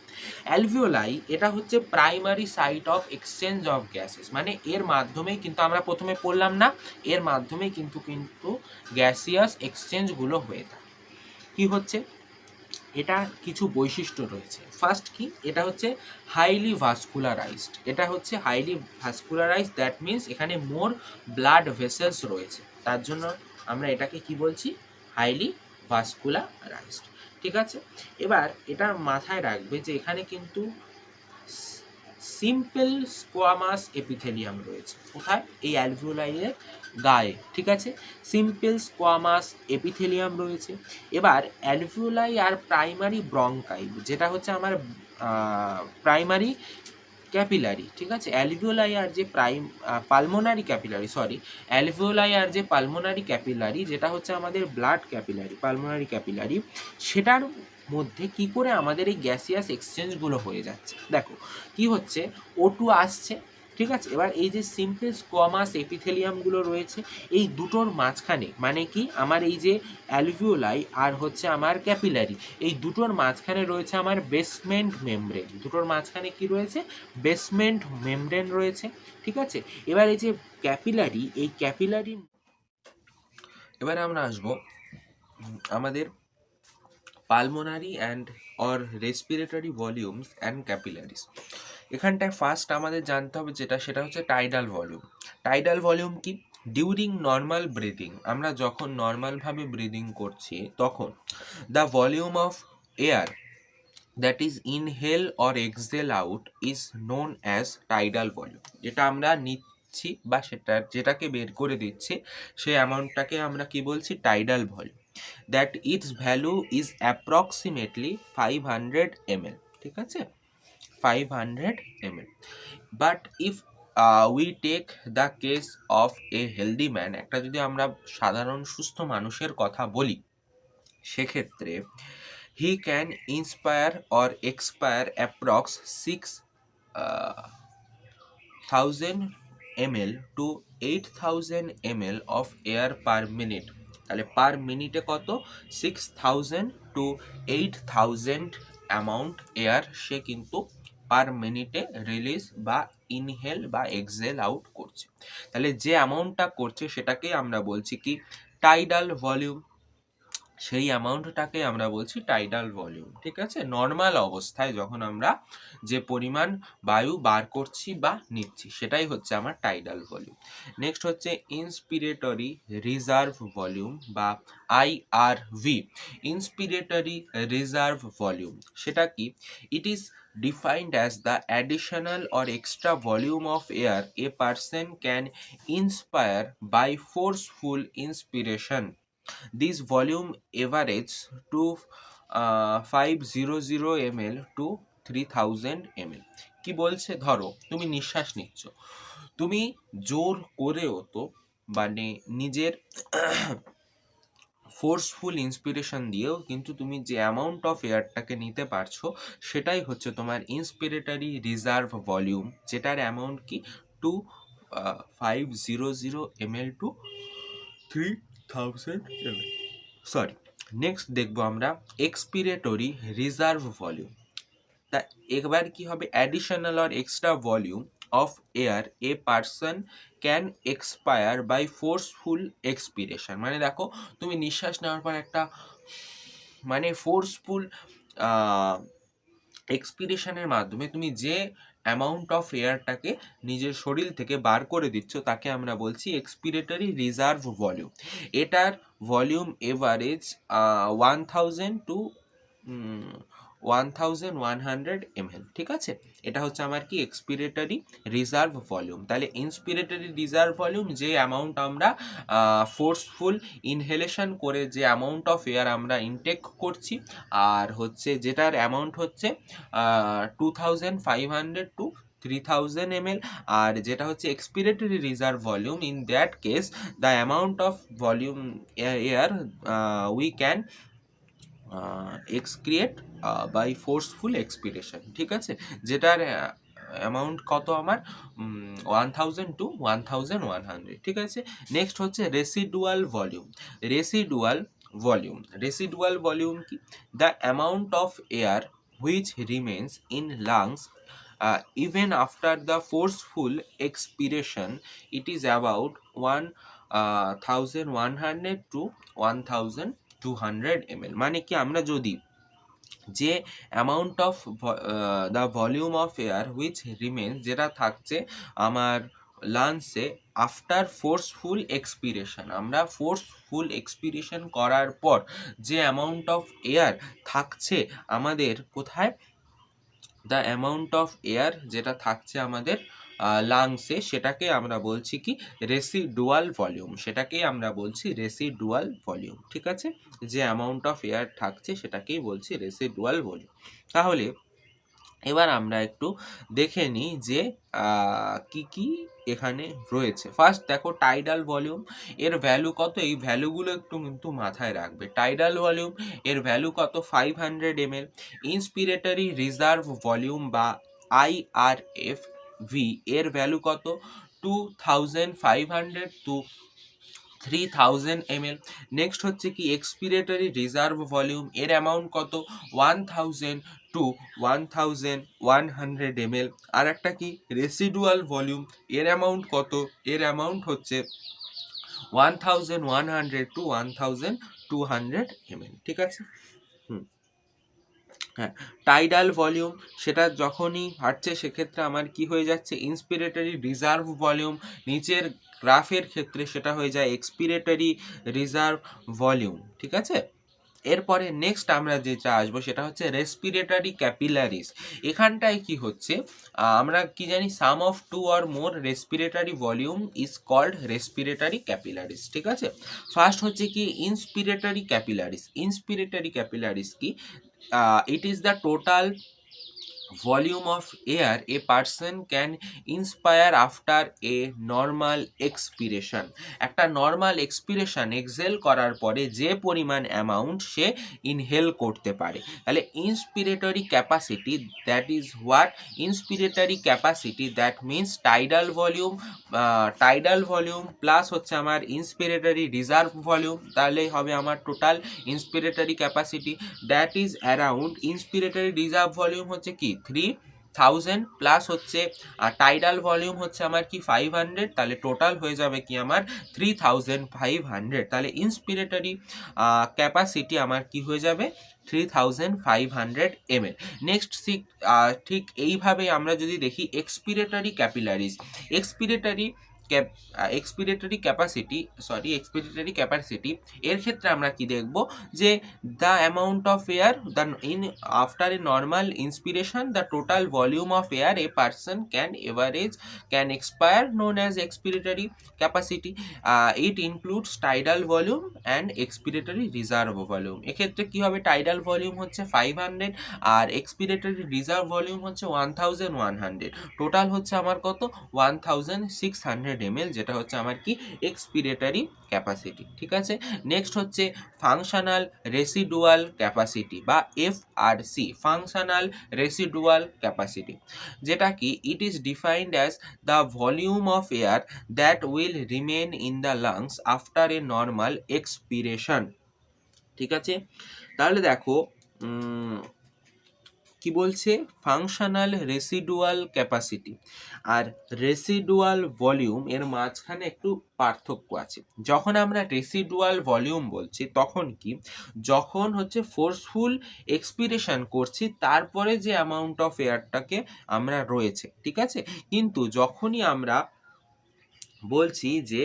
অ্যালভিওলাই এটা হচ্ছে primary site of exchange of gases, মানে এর মাধ্যমেই কিন্তু আমরা প্রথমে পড়লাম না, এর মাধ্যমেই কিন্তু গ্যাসিয়াস এক্সচেঞ্জগুলো হয়ে থাকে। কি হচ্ছে? এটা কিছু বৈশিষ্ট্য রয়েছে। ফার্স্ট কি? এটা হচ্ছে হাইলি ভাস্কুলারাইজড। এটা হচ্ছে হাইলি ভাস্কুলারাইজড, দ্যাট মিনস এখানে মোর ব্লাড ভেসেলস রয়েছে, তার জন্য আমরা এটাকে কি বলছি? হাইলি ভাস্কুলারাইজড। ঠিক আছে, এবার এটা মাথায় রাখবে যে এখানে কিন্তু সিম্পল স্কোয়ামাস এপিথেলিয়াম রয়েছে। কোথায়? এই অ্যালভিওলাইয়ের গায়ে। ঠিক আছে, সিম্পল স্কোয়ামাস এপিথেলিয়াম রয়েছে। এবার অ্যালভিওলাই আর প্রাইমারি ব্রঙ্কাই, যেটা হচ্ছে আমার প্রাইমারি ক্যাপিলারি। ঠিক আছে, অ্যালভিওলাই আর যে পালমোনারি ক্যাপিলারি, সরি, অ্যালভিওলাই আর যে পালমোনারি ক্যাপিলারি, যেটা হচ্ছে আমাদের ব্লাড ক্যাপিলারি, পালমোনারি ক্যাপিলারি, সেটার মধ্যে কি করে আমাদের এই গ্যাসিয়াস এক্সচেঞ্জগুলো হয়ে যাচ্ছে? দেখো কি হচ্ছে, O2 আসছে। ঠিক আছে, এবার এই যে সিম্পল স্কোয়ামাস এপিথেলিয়ামগুলো রয়েছে, এই দুটোর মাঝখানে, মানে কি? আমার এই যে অ্যালভিওলাই আর হচ্ছে আমার ক্যাপিলারি, এই দুটোর মাঝখানে রয়েছে আমার বেসমেন্ট মেমব্রেন। দুটোর মাঝখানে কি রয়েছে? বেসমেন্ট মেমব্রেন রয়েছে। ঠিক আছে, এবার এই যে ক্যাপিলারি, এই ক্যাপিলারি, এবারে আমরা আসবো আমাদের pulmonary and or respiratory volumes and capillaries. এখানটায় ফার্স্ট আমাদের জানতে হবে যেটা, সেটা হচ্ছে টাইডাল ভলিউম। টাইডাল ভলিউম কি? ডিউরিং নর্মাল ব্রিদিং, আমরা যখন নর্মালভাবে ব্রিদিং করছি তখন the volume of air that is inhale or exhale out is known as tidal volume. যেটা আমরা নিচ্ছি বা যেটাকে বের করে দিচ্ছি, সেই অ্যামাউন্টটাকে আমরা কি বলছি? Tidal volume. That its value is approximately 500 ml। ঠিক আছে, 500 ml। But if we take the case of a healthy man, একটা যদি আমরা সাধারণ সুস্থ মানুষের কথা বলি, সেক্ষেত্রে he can inspire or expire approx 6,000 ml to 8,000 ml of air per minute। তাহলে পার মিনিটে কত? 6,000 to 8,000 অ্যামাউন্ট এয়ার সে কিন্তু পার মিনিটে রিলিজ বা ইনহেল বা এক্সহেল আউট করছে। তাহলে যে অ্যামাউন্টটা করছে সেটাকেই আমরা বলছি কি? টাইডাল ভলিউম, সেই অ্যামাউন্টটাকে আমরা বলছি টাইডাল ভলিউম, ঠিক আছে। নর্মাল অবস্থায় যখন আমরা যে পরিমাণ বায়ু বার করছি বা নিচ্ছি সেটাই হচ্ছে আমার টাইডাল ভলিউম। নেক্সট হচ্ছে ইন্সপিরেটরি রিজার্ভ ভলিউম বা আইআরভি। ইন্সপিরেটরি রিজার্ভ ভলিউম সেটা কি? It is defined as the additional or extra volume of air a person can inspire by forceful inspiration. This volume averages to 500 ml to 3000 ml. কি বলছে? ধরো তুমি নিঃশ্বাস নিচ্ছ, তুমি জোর করেও তো মানে নিজের ফোর্সফুল ইন্সপিরেশন দিয়েও কিন্তু তুমি যে অ্যামাউন্ট অফ এয়ারটাকে নিতে পারছো সেটাই হচ্ছে তোমার ইন্সপিরেটরি রিজার্ভ ভলিউম, যেটার অ্যামাউন্ট কি 2500 ml to 3000 ml। Sorry, next দেখবো আমরা এক্সপিরেটরি রিজার্ভ ভলিউম। তা এবার কি হবে? Additional or extra volume of air a person can expire by forceful expiration. মানে দেখো তুমি নিঃশ্বাস নেওয়ার পর একটা মানে ফোর্সফুল এক্সপিরেশনের মাধ্যমে তুমি যে অ্যামাউন্ট অফ এয়ারটাকে নিজের শরীর থেকে বার করে দিচ্ছ তাকে আমরা বলছি এক্সপিরেটরি রিজার্ভ ভলিউম। এটার ভলিউম এভারেজ 1000 টু 1100 ml, ঠিক আছে। এটা হচ্ছে আমার কি এক্সপিরেটরি রিজার্ভ ভলিউম। তাহলে ইন্সপিরেটরি রিজার্ভ ভলিউম যে অ্যামাউন্ট আমরা ফোর্সফুল ইনহেলেশন করে যে অ্যামাউন্ট অফ এয়ার আমরা ইনটেক করছি, আর হচ্ছে যেটার অ্যামাউন্ট হচ্ছে 2500 টু 3000 ml, আর যেটা হচ্ছে expiratory reserve volume, in that case the amount of volume air we can excrete by forceful expiration, ঠিক আছে। যেটার অ্যামাউন্ট কত আমার 1000 টু 1100, ঠিক আছে। নেক্সট হচ্ছে রেসিডুয়াল ভলিউম। রেসিডুয়াল ভলিউম কি? The amount of air which remains in lungs even after the forceful expiration, it is about 1100 to 1200 ml। মানে কি? আমরা যদি যে amount of the volume of air which remains, যেটা থাকছে আমার লাংসে আফটার ফোর্সফুল এক্সপিরেশন, আমরা ফোর্সফুল এক্সপিরেশন করার পর যে অ্যামাউন্ট অফ এয়ার থাকছে আমাদের কোথায়, দ্য অ্যামাউন্ট অফ এয়ার যেটা থাকছে আমাদের লাংসে, সেটাকে আমরা বলছি কি রেসিডুয়াল ভলিউম। সেটাকেই আমরা বলছি রেসিডুয়াল ভলিউম, ঠিক আছে। যে অ্যামাউন্ট অফ এয়ার থাকছে সেটাকেই বলছি রেসিডুয়াল ভলিউম। তাহলে এবার আমরা একটু দেখে নিই যে কি কি এখানে রয়েছে। ফার্স্ট দেখো টাইডাল ভলিউম, এর ভ্যালু কত? এই ভ্যালুগুলো একটু কিন্তু মাথায় রাখবে। টাইডাল ভলিউম এর ভ্যালু কত? 500 ml। ইন্সপিরেটরি রিজার্ভ ভলিউম বা IRFV এর ভ্যালু কত? 2500 টু 3000 ml। নেক্সট হচ্ছে কি এক্সপিরেটরি রিজার্ভ ভলিউম, এর অ্যামাউন্ট কত? 1000 টু 1100 ml। আর একটা কি রেসিডুয়াল ভলিউম, এর অ্যামাউন্ট কত? এর অ্যামাউন্ট হচ্ছে 1100 টু 1200 ml, ঠিক আছে। হ্যাঁ, টাইডাল ভলিউম সেটা যখনই হাঁটছে সেক্ষেত্রে আমার কি হয়ে যাচ্ছে? ইন্সপিরেটরি রিজার্ভ ভলিউম। নিচের গ্রাফের ক্ষেত্রে সেটা হয়ে যায় এক্সপিরেটরি রিজার্ভ ভলিউম, ঠিক আছে। এরপরে নেক্সট আমরা যেটা আসবো সেটা হচ্ছে রেসপিরেটরি ক্যাপিলারিস। এখানটায় কি হচ্ছে? আমরা কি জানি? Sum of two or more respiratory volume is called respiratory capillaries, ঠিক আছে। ফার্স্ট হচ্ছে কি ইন্সপিরেটরি ক্যাপিলারিস। ইন্সপিরেটরি ক্যাপিলারিস কি? It is the total volume of air a person can inspire after a normal expiration। একটা normal expiration Excel করার পরে যে পরিমাণ অ্যামাউন্ট সে ইনহেল করতে পারে। তাহলে inspiratory capacity, that is what inspiratory capacity, that means tidal volume plus হচ্ছে আমার ইন্সপিরেটরি রিজার্ভ ভলিউম, তাহলে হবে আমার total inspiratory capacity. That is around, inspiratory reserve volume হচ্ছে কি 3 1000 প্লাস হচ্ছে টাইডাল ভলিউম হচ্ছে আমার কি 500, তাহলে টোটাল হয়ে যাবে কি আমার 3500, তাহলে ইন্সপিরেটরি ক্যাপাসিটি আমার কি হয়ে যাবে 3500 ml। নেক্সট ঠিক এইভাবে আমরা যদি দেখি expiratory capillaries, expiratory expiratory capacity এর ক্ষেত্রে আমরা কি দেখব যে the amount of air after a normal inspiration the total volume of air a person can expire known as expiratory capacity. It includes tidal volume and expiratory reserve volume. এক্ষেত্রে কি হবে, tidal volume হচ্ছে 500 আর expiratory reserve volume হচ্ছে 1100, total হচ্ছে আমার কত 1600 ml, যেটা হচ্ছে আমার কি এক্সপিরেটরি ক্যাপাসিটি। ঠিক আছে, নেক্সট হচ্ছে ফাংশনাল রেসিডুয়াল ক্যাপাসিটি বা এফআরসি, ফাংশনাল রেসিডুয়াল ক্যাপাসিটি, যেটা কি ইট is defined as the volume of air that will remain in the lungs after a normal expiration. ঠিক আছে, তাহলে দেখো কি বলছে, ফাংশনাল রেসিডুয়াল ক্যাপাসিটি আর রেসিডুয়াল ভলিউম এর মাঝখানে একটু পার্থক্য আছে। যখন আমরা রেসিডুয়াল ভলিউম বলছি তখন কি, যখন হচ্ছে ফোর্সফুল এক্সপিরেশন করছি তারপরে যে অ্যামাউন্ট অফ এয়ারটাকে আমরা রয়েছে, ঠিক আছে। কিন্তু যখনই আমরা বলছি যে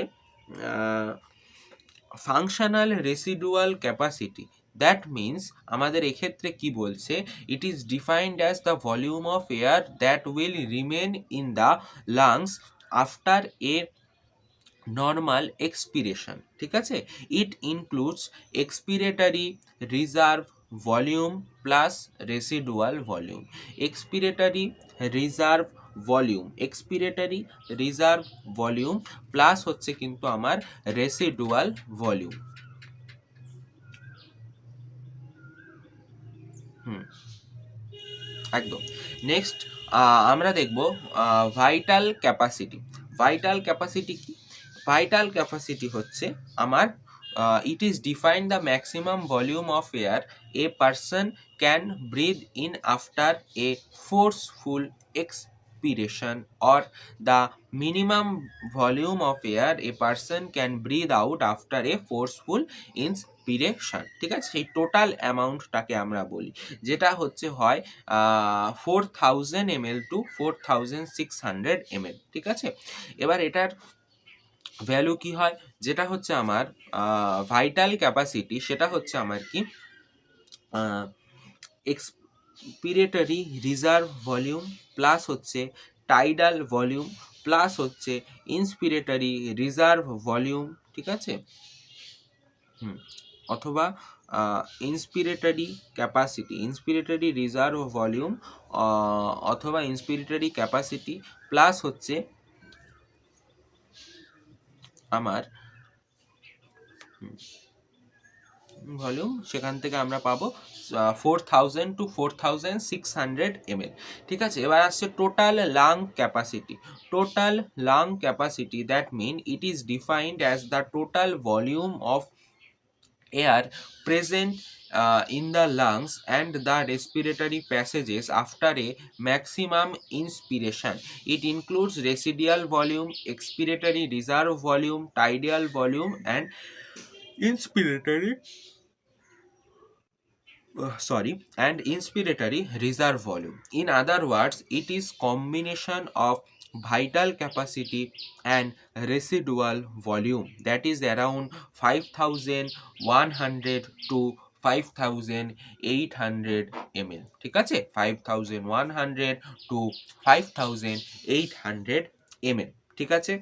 functional residual capacity, that means আমাদের এক্ষেত্রে কি বলছে, ইট is defined as the volume of air that will remain in the lungs after a normal expiration. ঠিক আছে, it includes expiratory reserve volume plus residual volume. Expiratory reserve volume, expiratory reserve volume plus হচ্ছে কিন্তু আমার residual volume. একদম। Next আমরা দেখব vital capacity. Vital capacity কি, vital capacity হচ্ছে আমার it is defined the maximum volume of air a person can breathe in after a forceful expiration or the minimum volume of air a person can breathe out after a forceful inspiration। ঠিক আছে, সেই total অ্যামাউন্টটাকে আমরা বলি, যেটা হচ্ছে হয় 4000 ml to 4600 ml। ঠিক আছে, এবার এটার ভ্যালু কি হয়, যেটা হচ্ছে আমার ভাইটাল ক্যাপাসিটি, সেটা হচ্ছে আমার কি এক্সপিরেটরি রিজার্ভ ভলিউম প্লাস হচ্ছে টাইডাল ভলিউম প্লাস হচ্ছে ইন্সপিরেটরি রিজার্ভ ভলিউম। ঠিক আছে, অথবা ইন্সপিরেটরি ক্যাপাসিটি, ইন্সপিরেটরি রিজার্ভ ভলিউম অথবা ইন্সপিরেটরি ক্যাপাসিটি প্লাস হচ্ছে আমার ভলিউম, সেখান থেকে আমরা পাবো 4000 to 4600 ml। ঠিক আছে, এবার আসছে total lung capacity. Total lung capacity, that mean it is defined as the total volume of air present in the lungs and the respiratory passages after a maximum inspiration. It includes residual volume, expiratory reserve volume, tidal volume and inspiratory reserve volume. In other words, it is combination of vital capacity and residual volume, that is around 5100 to 5800 ml। ঠিক আছে, 5100 to 5800 ml। ঠিক আছে,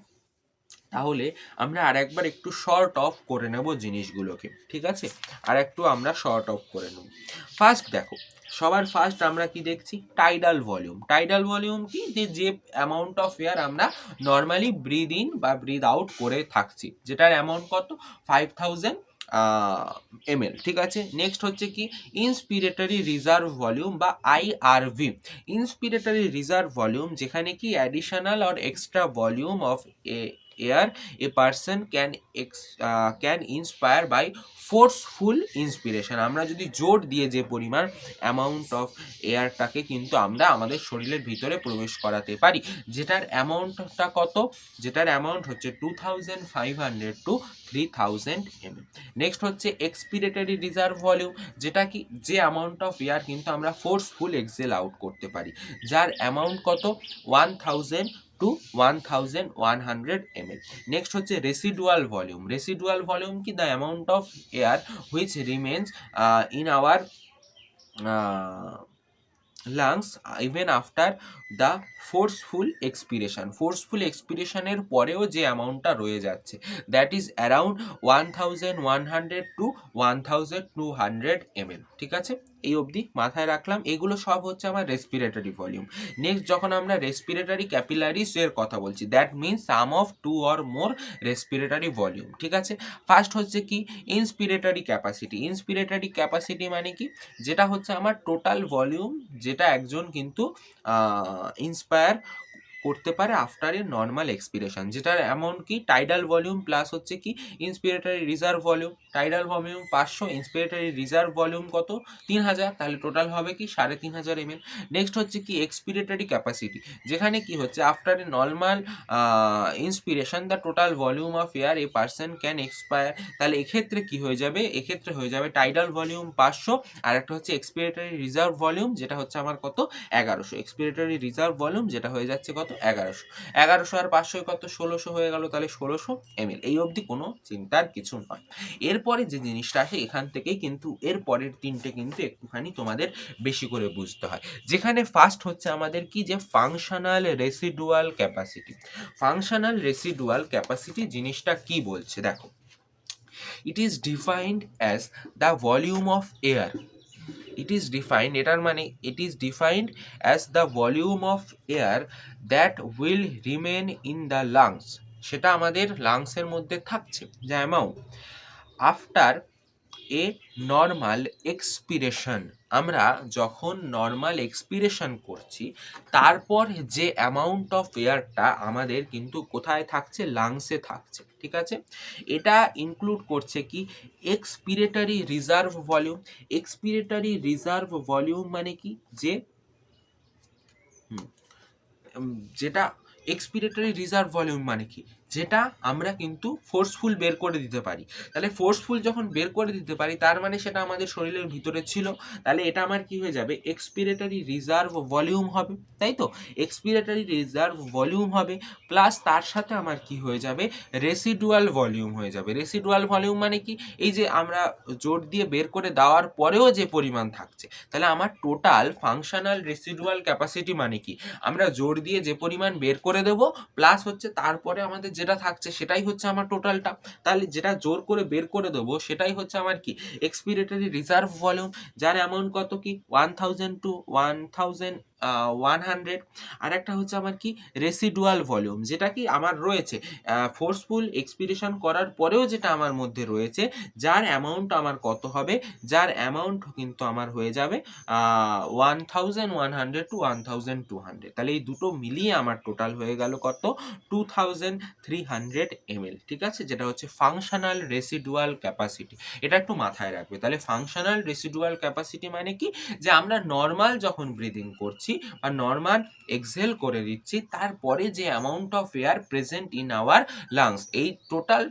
তাহলে আমরা আরেকবার একটু short of করে নেব জিনিসগুলোকে। ঠিক আছে, আর একটু আমরা শর্ট অফ করে নেব। ফার্স্ট দেখো, সবার ফার্স্ট আমরা কি দেখছি, টাইডাল ভলিউম। টাইডাল ভলিউম কি, যে অ্যামাউন্ট অফ এয়ার আমরা নর্মালি ব্রিদ ইন বা ব্রিদ আউট করে থাকছি, যেটার অ্যামাউন্ট কত 5000 ml। ঠিক আছে, নেক্সট হচ্ছে কি ইন্সপিরেটরি রিজার্ভ ভলিউম বা আইআরভি। ইন্সপিরেটরি রিজার্ভ ভলিউম যেখানে কি additional or extra volume of air a person can inspire by forceful inspiration। আমরা যদি জোর দিয়ে যে পরিমাণ অ্যামাউন্ট অফ এয়ারটাকে কিন্তু আমরা আমাদের শরীরের ভিতরে প্রবেশ করাতে পারি, যেটার অ্যামাউন্টটা কত, যেটার অ্যামাউন্ট হচ্ছে 2500 to 3000 ml। নেক্সট হচ্ছে এক্সপিরেটরি রিজার্ভ ভলিউম, যেটা কি যে অ্যামাউন্ট অফ এয়ার কিন্তু আমরা ফোর্সফুল এক্সেল আউট করতে পারি, যার অ্যামাউন্ট কত 1000 to 1100 ml। নেক্সট হচ্ছে রেসিডুয়াল ভলিউম। রেসিডুয়াল ভলিউম কি the amount of air which remains in our lungs even after the forceful expiration. Forceful এক্সপিরেশনের পরেও যে অ্যামাউন্টটা রয়ে যাচ্ছে, that is around 1100 to 1200 ml। ঠিক আছে, এই অবধি মাথায় রাখলাম। এগুলো সব হচ্ছে আমার রেসপিরেটরি ভলিউম। নেক্সট যখন আমরা রেসপিরেটরি ক্যাপিলারিস এর কথা বলছি, that means some of 2 or more respiratory volume. ঠিক আছে, ফার্স্ট হচ্ছে কি ইন্সপিরেটরি ক্যাপাসিটি। ইন্সপিরেটরি ক্যাপাসিটি মানে কি, যেটা হচ্ছে আমার টোটাল ভলিউম যেটা একজন কিন্তু ইন্সপায়ার করতে পারে আফটার এ নর্মাল এক্সপিরেশন, যেটার অ্যামাউন্ট কি টাইডাল ভলিউম প্লাস হচ্ছে কি inspiratory reserve volume. Tidal volume 500, inspiratory reserve volume কত 3000, তাহলে টোটাল হবে কি 3500 ml। নেক্সট হচ্ছে কি এক্সপিরেটরি ক্যাপাসিটি, যেখানে কি হচ্ছে after a normal inspiration the total volume of air a person can expire. তাহলে এক্ষেত্রে কি হয়ে যাবে, এক্ষেত্রে হয়ে যাবে টাইডাল ভলিউম 500, আর একটা হচ্ছে এক্সপিরেটরি রিজার্ভ ভলিউম যেটা হচ্ছে আমার কত 1100। এক্সপিরেটরি রিজার্ভ ভলিউম যেটা হয়ে যাচ্ছে কত 1100। 1100 আর 500 কত 1600 হয়ে গেল, তাহলে 1600 ml। এই অবধি কোনো চিন্তার কিছু নয়। এরপরে যে জিনিসটা আসে এখান থেকেই কিন্তু এর পরের তিনটে কিন্তু একটুখানি তোমাদের বেশি করে বুঝতে হয়, যেখানে ফার্স্ট হচ্ছে আমাদের কি যে functional residual capacity. Functional residual capacity জিনিসটা কি বলছে দেখো, it is defined as the volume of air, it is defined, এটার মানে it is defined as the volume of air that will remain in the lungs, সেটা আমাদের লাংসের মধ্যে থাকছে যে amount after a normal expiration. আমরা যখন নর্মাল এক্সপিরেশন করছি তারপর যে অ্যামাউন্ট অফ এয়ারটা আমাদের কিন্তু কোথায় থাকছে, লাংসে থাকছে। ঠিক আছে, এটা ইনক্লুড করছে কি expiratory reserve volume. Expiratory reserve volume মানে কি, যে যেটা এক্সপিরেটরি রিজার্ভ ভলিউম মানে কি, যেটা আমরা কিন্তু ফোর্সফুল বের করে দিতে পারি। তাহলে ফোর্সফুল যখন বের করে দিতে পারি তার মানে সেটা আমাদের শরীরের ভিতরে ছিল, তাহলে এটা আমার কি হয়ে যাবে এক্সপিরেটরি রিজার্ভ ভলিউম হবে, তাই তো। এক্সপিরেটরি রিজার্ভ ভলিউম হবে প্লাস তার সাথে আমার কি হয়ে যাবে রেসিডুয়াল ভলিউম হয়ে যাবে। রেসিডুয়াল ভলিউম মানে কি, এই যে আমরা জোর দিয়ে বের করে দেওয়ার পরেও যে পরিমাণ থাকছে, তাহলে আমার টোটাল ফাংশনাল রেসিডুয়াল ক্যাপাসিটি মানে কি, আমরা জোর দিয়ে যে পরিমাণ বের করে দেব প্লাস হচ্ছে তারপরে আমাদের যেটা থাকছে সেটাই হচ্ছে আমার টোটালটা। তাহলে যেটা জোর করে বের করে দেবো সেটাই হচ্ছে আমার কি এক্সপিরেটরি রিজার্ভ ভলিউম, যার অ্যামাউন্ট কত কি 1000 to 1100। আর একটা হচ্ছে আমার কি রেসিডুয়াল ভলিউম, যেটা কি আমার রয়েছে ফোর্সফুল এক্সপিরেশন করার পরেও যেটা আমার মধ্যে রয়েছে, যার অ্যামাউন্ট আমার কত হবে, যার অ্যামাউন্ট কিন্তু আমার হয়ে যাবে 1100 to 1200। তাহলে এই দুটো মিলিয়ে আমার টোটাল হয়ে গেল কত 2300 ml। ঠিক আছে, যেটা হচ্ছে ফাংশনাল রেসিডুয়াল ক্যাপাসিটি। এটা একটু মাথায় রাখবে। তাহলে ফাংশনাল রেসিডুয়াল ক্যাপাসিটি মানে কি, যে আমরা নর্মাল যখন ব্রিদিং করছি বা নর্মাল এক্সহেল করে দিচ্ছি তারপরে যে amount of air present in our lungs, এই টোটাল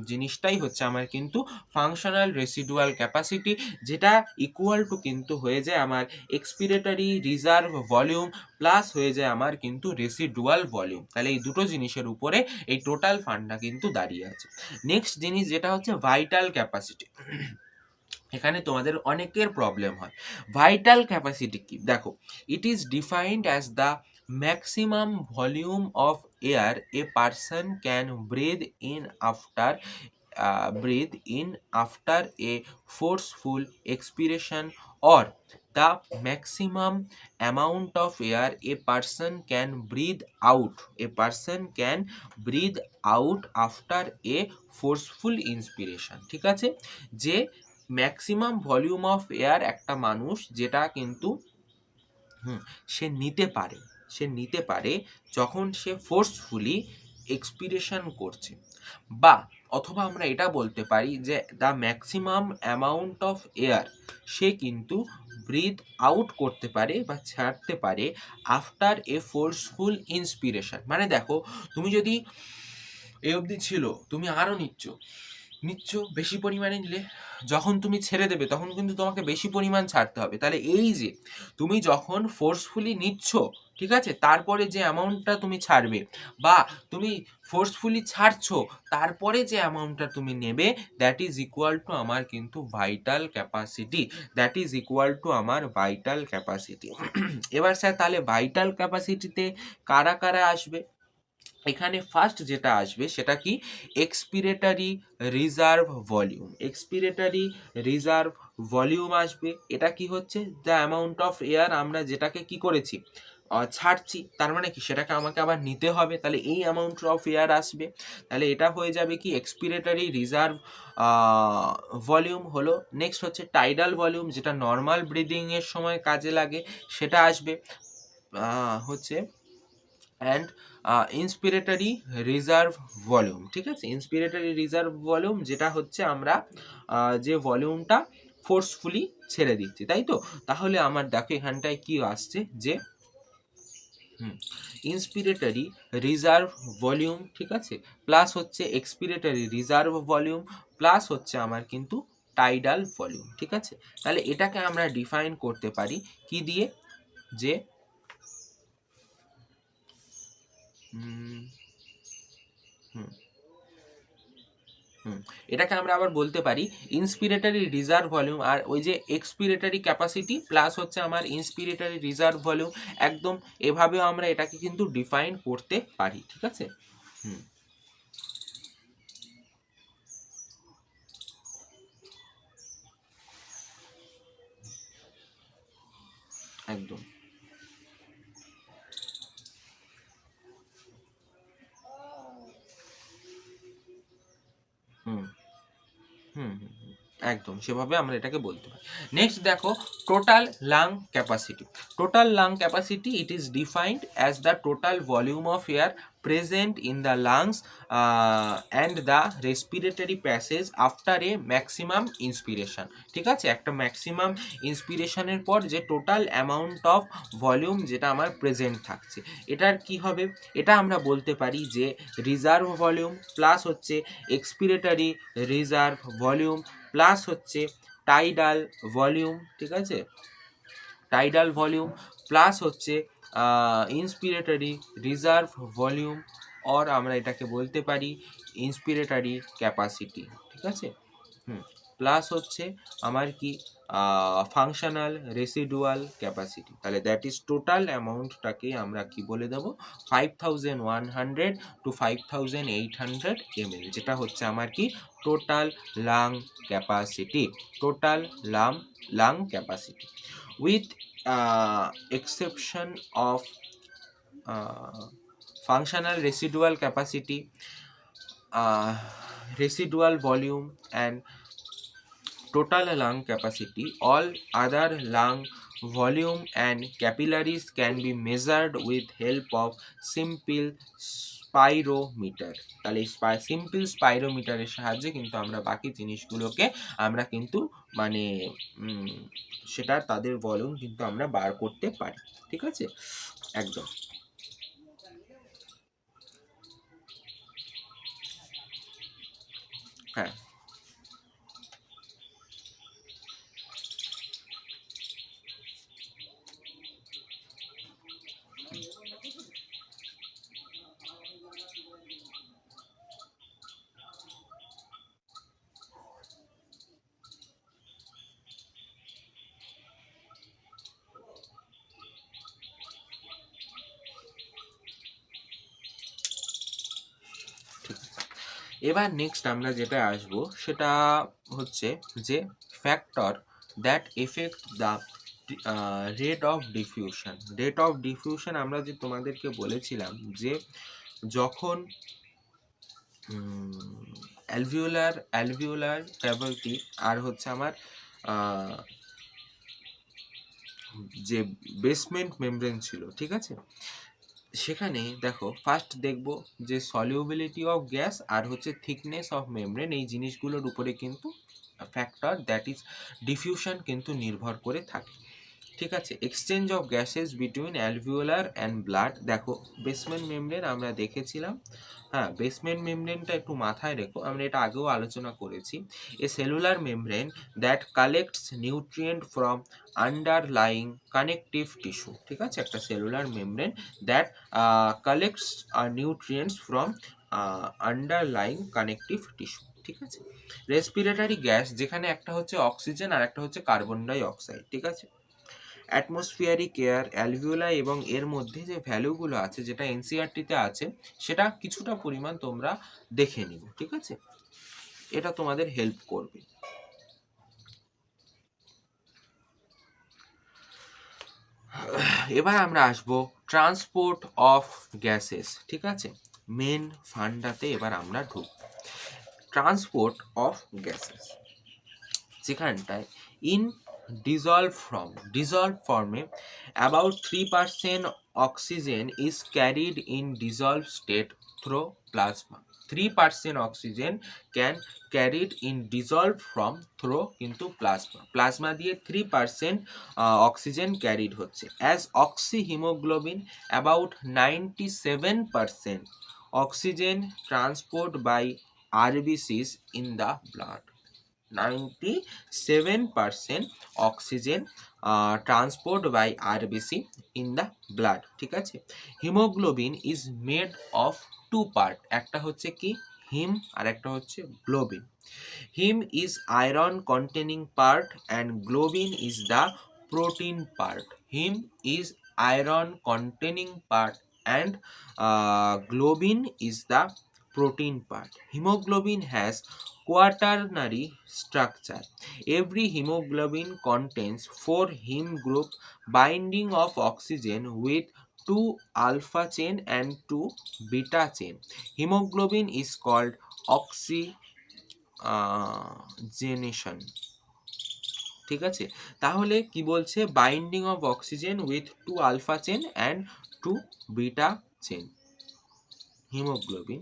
জিনিসটাই হচ্ছে আমার কিন্তু ফাংশনাল রেসিডুয়াল ক্যাপাসিটি, যেটা ইকুয়াল টু কিন্তু হয়ে যায় আমার এক্সপিরেটরি রিজার্ভ ভলিউম প্লাস হয়ে যায় আমার কিন্তু রেসিডুয়াল ভলিউম। তাহলে এই দুটো জিনিসের উপরে এই টোটাল ফান্ডটা কিন্তু দাঁড়িয়ে আছে। নেক্সট জিনিস যেটা হচ্ছে ভাইটাল ক্যাপাসিটি। এখানে তোমাদের অনেকের প্রবলেম হয়। ভাইটাল ক্যাপাসিটি কি, দেখো ইট is defined as the maximum volume of air a person can breathe in after a forceful expiration, or the maximum amount of air a person can breathe out after a forceful inspiration। ঠিক আছে, যে maximum volume of air একটা মানুষ যেটা কিন্তু সে নিতে পারে যখন সে ফোর্সফুলি এক্সপিরেশন করছে, বা অথবা আমরা এটা বলতে পারি যে the maximum amount of air সে কিন্তু ব্রিথ আউট করতে পারে বা ছাড়তে পারে আফটার এ ফোর্সফুল ইন্সপিরেশন। মানে দেখো, তুমি যদি এ অবধি ছিল, তুমি আরও নিচ্ছ বেশি পরিমাণে নিলে, যখন তুমি ছেড়ে দেবে তখন কিন্তু তোমাকে বেশি পরিমাণ ছাড়তে হবে। তাহলে এই যে তুমি যখন ফোর্সফুলি নিচ্ছ, ঠিক আছে, তারপরে যে অ্যামাউন্টটা তুমি ছাড়বে, বা তুমি ফোর্সফুলি ছাড়ছো তারপরে যে অ্যামাউন্টটা তুমি নেবে, দ্যাট ইজ ইকুয়াল টু আমার কিন্তু vital capacity, that is equal to আমার ভাইটাল ক্যাপাসিটি। এবার স্যার তাহলে ভাইটাল ক্যাপাসিটিতে কারা কারা আসবে? এখানে ফার্স্ট যেটা আসবে সেটা কি, expiratory reserve volume. Expiratory reserve volume আসবে। এটা কি হচ্ছে, দ্য অ্যামাউন্ট অফ এয়ার আমরা যেটাকে কি করেছি, ছাড়ছি, তার মানে কি সেটাকে আমাকে আবার নিতে হবে, তাহলে এই অ্যামাউন্ট অফ এয়ার আসবে। তাহলে এটা হয়ে যাবে কি এক্সপিরেটরি রিজার্ভ ভলিউম হলো। নেক্সট হচ্ছে টাইডাল ভলিউম, যেটা নর্মাল ব্রিদিংয়ের সময় কাজে লাগে, সেটা আসবে হচ্ছে। অ্যান্ড ইন্সপিরেটরি রিজার্ভ ভলিউম, ঠিক আছে, ইন্সপিরেটরি রিজার্ভ ভলিউম যেটা হচ্ছে আমরা যে ভলিউমটা ফোর্সফুলি ছেড়ে দিচ্ছি, তাই তো। তাহলে আমার দেখো এখানটায় কি আসছে, যে ইন্সপিরেটরি রিজার্ভ ভলিউম, ঠিক আছে, প্লাস হচ্ছে এক্সপিরেটরি রিজার্ভ ভলিউম, প্লাস হচ্ছে আমার কিন্তু টাইডাল ভলিউম, ঠিক আছে। তাহলে এটাকে আমরা ডিফাইন করতে পারি কি দিয়ে, যে এটাকে আমরা আবার বলতে পারি ইন্সপিরেটরি রিজার্ভ ভলিউম, আর ওই যে এক্সপিরেটরি ক্যাপাসিটি প্লাস হচ্ছে আমার ইন্সপিরেটরি রিজার্ভ ভলিউম, একদম এভাবেও আমরা এটাকে কিন্তু ডিফাইন করতে পারি, ঠিক আছে। একদম। হুম হুম হুম হুম, একদম সেভাবে আমরা এটাকে বলতে পারি। নেক্সট দেখো, total lung capacity. Total lung capacity, it is defined as the total volume of air present in the lungs and the respiratory passage after a maximum inspiration, ঠিক আছে। একটা ম্যাক্সিমাম ইন্সপিরেশনের পর যে টোটাল অ্যামাউন্ট অফ ভলিউম যেটা আমার present থাকছে, এটার কি হবে, এটা আমরা বলতে পারি যে রিজার্ভ ভলিউম প্লাস হচ্ছে এক্সপিরেটরি রিজার্ভ ভলিউম প্লাস হচ্ছে টাইডাল ভলিউম, ঠিক আছে, টাইডাল ভলিউম প্লাস হচ্ছে ইন্সপিরেটরি রিজার্ভ ভলিউম, অর আমরা এটাকে বলতে পারি ইন্সপিরেটরি ক্যাপাসিটি, ঠিক আছে। প্লাস হচ্ছে আমার কি ফাংশনাল রেসিডুয়াল ক্যাপাসিটি। তাহলে দ্যাট ইজ টোটাল অ্যামাউন্টটাকে আমরা কি বলে দেবো, 5100 to 5800 ml, যেটা হচ্ছে আমার কি total lung capacity, total lung capacity, with exception of functional residual capacity, residual volume and total lung capacity. All other lung volume and capillaries can be measured with help of simple spirometer. তাহলে simple স্পাইরোমিটারের সাহায্যে কিন্তু আমরা বাকি জিনিসগুলোকে আমরা কিন্তু মানে সেটা তাদের ভলিউম কিন্তু আমরা বার করতে পারি, ঠিক আছে, একদম। হ্যাঁ, এবার নেক্সট আমরা যেটা আসব সেটা হচ্ছে যে factor that affect the rate of diffusion. Rate of diffusion আমরা যে তোমাদেরকে বলেছিলাম যে যখন অ্যালভিওলার ক্যাভিটি আর হচ্ছে আমার যে বেসমেন্ট মেমব্রেন ছিল, ঠিক আছে, সেখানে দেখো ফার্স্ট দেখব যে সলিউবিলিটি অফ গ্যাস আর হচ্ছে থিকনেস অফ মেমব্রেন, এই জিনিসগুলোর উপরে কিন্তু ফ্যাক্টর দ্যাট ইজ ডিফিউশন কিন্তু নির্ভর করে থাকে। ঠিক আছে, exchange of gases between alveolar and blood. দেখো বেসমেন্ট মেমব্রেন আমরা দেখেছিলাম, হ্যাঁ বেসমেন্ট মেমব্রেনটা একটু মাথায় রেখো, আমরা এটা আগেও আলোচনা করেছি। A cellular membrane that collects nutrient from underlying connective tissue. ঠিক আছে, একটা cellular membrane that collects nutrients from underlying connective tissue. ঠিক আছে, রেসপিরেটরি গ্যাস যেখানে একটা হচ্ছে অক্সিজেন আর একটা হচ্ছে কার্বন ডাই অক্সাইড। ঠিক আছে, অ্যাটমসফিয়ারিক এয়ার, অ্যালভিওলা এবং এর মধ্যে যে ভ্যালুগুলো আছে যেটা এনসিআরটিতে আছে সেটা কিছুটা পরিমাণ তোমরা দেখে নিও। ঠিক আছে, এটা তোমাদের হেল্প করবে। এবার আমরা আসব ট্রান্সপোর্ট অফ গ্যাসেস। ঠিক আছে, মেন ফান্ডাতে এবার আমরা ঢুকব। ট্রান্সপোর্ট অফ গ্যাসেস যেখানটায় in dissolved form about 3% oxygen is carried in dissolved state through plasma. 3% oxygen can carried in dissolved form through কিন্তু প্লাজমা দিয়ে 3% অক্সিজেন ক্যারিড হচ্ছে। As oxyhaemoglobin about 97% oxygen transport by RBCs in the blood. 97% oxygen transport by RBC in the blood. ঠিক আছে, hemoglobin is made of two part, একটা হচ্ছে কি heme আর একটা হচ্ছে globin. Heme is iron containing part and globin is the protein part. Heme is iron containing part and globin is the protein part. Hemoglobin has quaternary structure. Every hemoglobin contains 4 heme group binding of oxygen with 2 alpha chain and 2 beta chain. Hemoglobin is called oxygenation. ঠিক আছে, তাহলে কি বলছে, binding of oxygen with 2 alpha chain and 2 beta chain, hemoglobin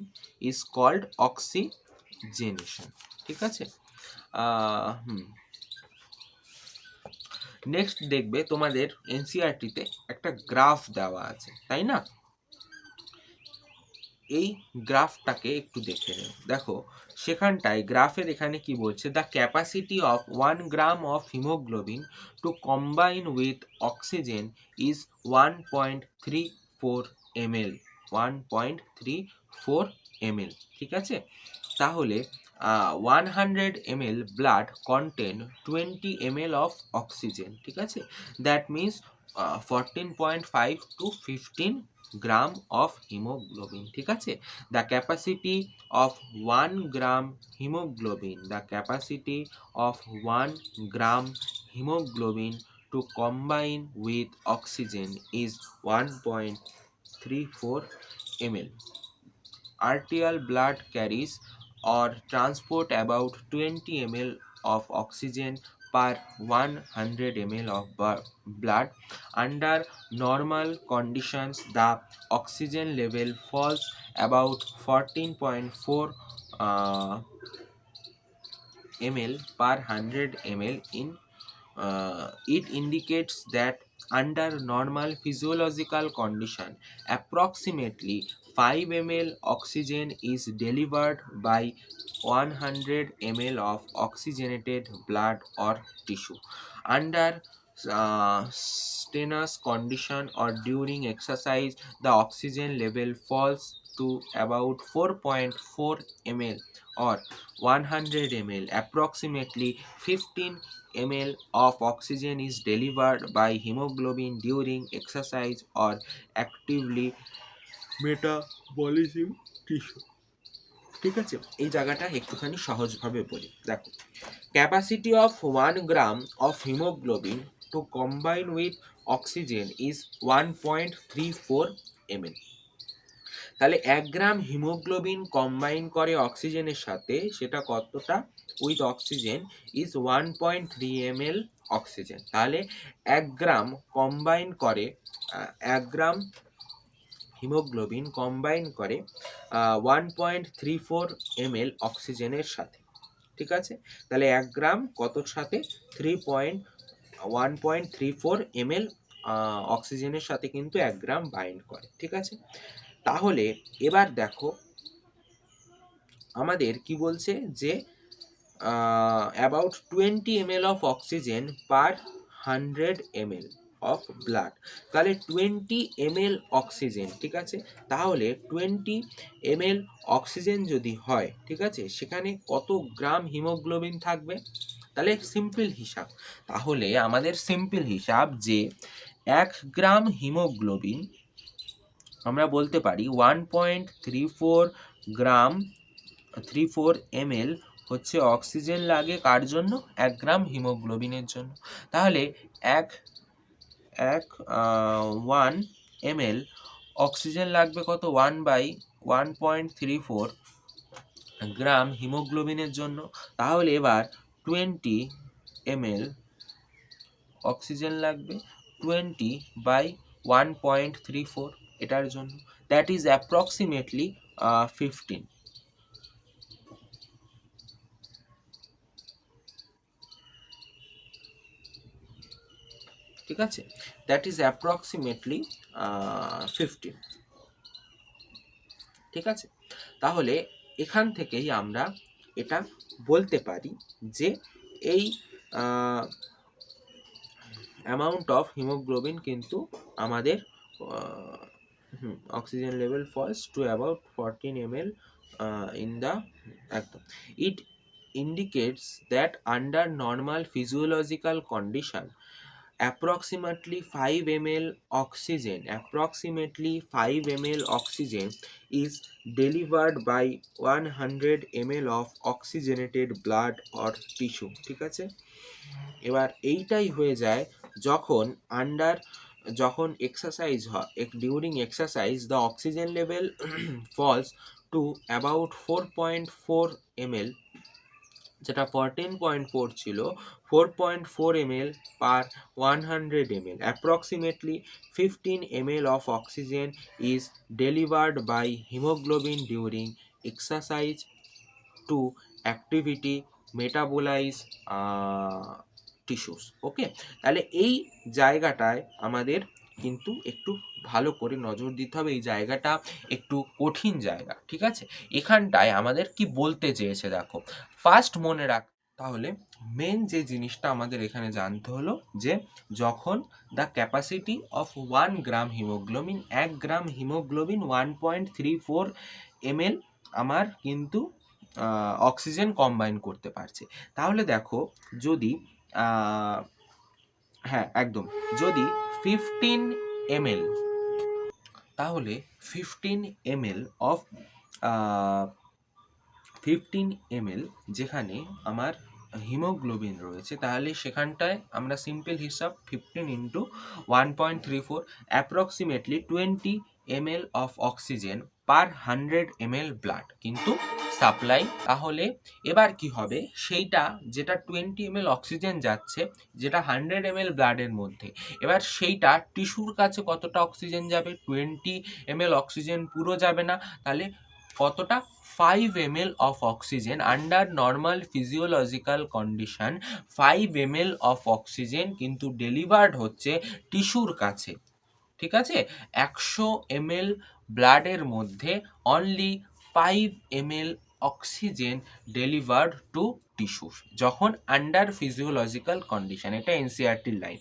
is called oxygenation. ঠিক আছে, next দেখবে তোমাদের এনসিআরটিতে একটা গ্রাফ দেওয়া আছে, তাই না? এই গ্রাফটাকে একটু দেখে নেব। দেখো সেখানটায় গ্রাফের এখানে কি বলছে, the capacity of 1 gram of haemoglobin to combine with oxygen is 1.34 ml। 1.34 ml। ঠিক আছে, তাহলে 100 ml blood contain 20 ml of oxygen. ঠিক আছে, that means 14.5 to 15 gram of haemoglobin. ঠিক আছে, the capacity of 1 gram haemoglobin, the capacity of 1 gram haemoglobin to combine with oxygen is 1.34 ml. Arterial blood carries or transport about 20 ml of oxygen per 100 ml of blood. Under normal conditions, the oxygen level falls about 14.4 ml per 100 ml in it indicates that under normal physiological condition approximately 5 ml oxygen is delivered by 100 ml of oxygenated blood or tissue. Under strenuous condition or during exercise, the oxygen level falls to about 4.4 ml or 100 ml. Approximately 15 ml of oxygen is delivered by hemoglobin during exercise or actively metabolism tissue. ঠিক আছে, এই জায়গাটা একটুখানি সহজভাবে বলি। দেখো capacity of 1 gram of haemoglobin to combine with oxygen is 1.34 ml। তাহলে 1 gram haemoglobin combine করে অক্সিজেনের সাথে, সেটা কতটা with oxygen is 1.3 ml oxygen. তাহলে 1 গ্রাম কম্বাইন করে 1 গ্রাম হিমোগ্লোবিন কম্বাইন করে 1.34 ml অক্সিজেনের সাথে, ঠিক আছে? তাহলে 1 গ্রাম কতর সাথে 1.34 ml অক্সিজেনের সাথে কিন্তু 1 গ্রাম বাইন্ড করে, ঠিক আছে? তাহলে এবার দেখো আমাদের কি বলছে যে about 20 ml of oxygen per 100 ml of blood, তাহলে 20 ml অক্সিজেন, ঠিক আছে? তাহলে 20 ml অক্সিজেন যদি হয়, ঠিক আছে, সেখানে কত গ্রাম হিমোগ্লোবিন থাকবে? তাহলে সিম্পল হিসাব, তাহলে আমাদের সিম্পল হিসাব যে 1 গ্রাম হিমোগ্লোবিন আমরা বলতে পারি 1.34 গ্রাম 34 ml হচ্ছে অক্সিজেন লাগে কার জন্য? 1 গ্রাম হিমোগ্লোবিনের জন্য। তাহলে 1 ml অক্সিজেন লাগবে কত? 1/1.34 গ্রাম হিমোগ্লোবিনের জন্য। তাহলে এবার 20 ml অক্সিজেন লাগবে 20/1.34 এটার জন্য, দ্যাট ইজ অ্যাপ্রক্সিমেটলি 15, ঠিক আছে? দ্যাট ইজ অ্যাপ্রক্সিমেটলি 15, ঠিক আছে? তাহলে এখান থেকেই আমরা এটা বলতে পারি যে এই অ্যামাউন্ট অফ হিমোগ্লোবিন কিন্তু আমাদের oxygen level falls to about 14 ml in the একদম। It indicates that under normal physiological condition approximately 5 ml oxygen is delivered by 100 ml of oxygenated blood or tissue, ঠিক আছে? এবার এইটাই হয়ে যায় যখন এক্সারসাইজ হয়, during exercise the oxygen level falls to about 4.4 ml, যেটা 14.4 ছিল, 4.4 ml per 100 ml. Approximately 15 ml of oxygen is delivered by hemoglobin during exercise to activity metabolize tissues, okay? তাহলে এই জায়গাটায় আমাদের কিন্তু একটু ভালো করে নজর দিতে হবে, এই জায়গাটা একটু কঠিন জায়গা, ঠিক আছে? এখানটায় আমাদের কি বলতে চেয়েছে দেখো, ফার্স্ট মনে রাখ, তাহলে মেন যে জিনিসটা আমাদের এখানে জানতে হলো যে যখন the capacity of 1 gram haemoglobin, 1 gram haemoglobin 1.34 ml আমার কিন্তু অক্সিজেন কম্বাইন করতে পারছে। তাহলে দেখো যদি হ্যাঁ একদম, যদি 15 ml, তাহলে 15 ml অফ 15 ml যেখানে আমার হিমোগ্লোবিন রয়েছে, তাহলে সেখানটায় আমরা সিম্পল হিসাব 15 into 1.34 approximately 20 ml of oxygen per 100 ml blood কিন্তু সাপ্লাই। তাহলে এবার কি হবে, সেইটা যেটা 20 ml অক্সিজেন যাচ্ছে, যেটা 100 ml ব্লাডের মধ্যে, এবার সেইটা টিস্যুর কাছে কতটা অক্সিজেন যাবে? 20 ml অক্সিজেন পুরো যাবে না, তাহলে কতটা? 5 ml of oxygen under normal physiological condition, 5 ml of oxygen কিন্তু ডেলিভার্ড হচ্ছে টিস্যুর কাছে, ঠিক আছে? 100 ml ব্লাডের মধ্যে only 5 ml oxygen delivered two tissue যখন আন্ডার ফিজিওলজিক্যাল কন্ডিশন, এটা এনসিআরটির লাইন।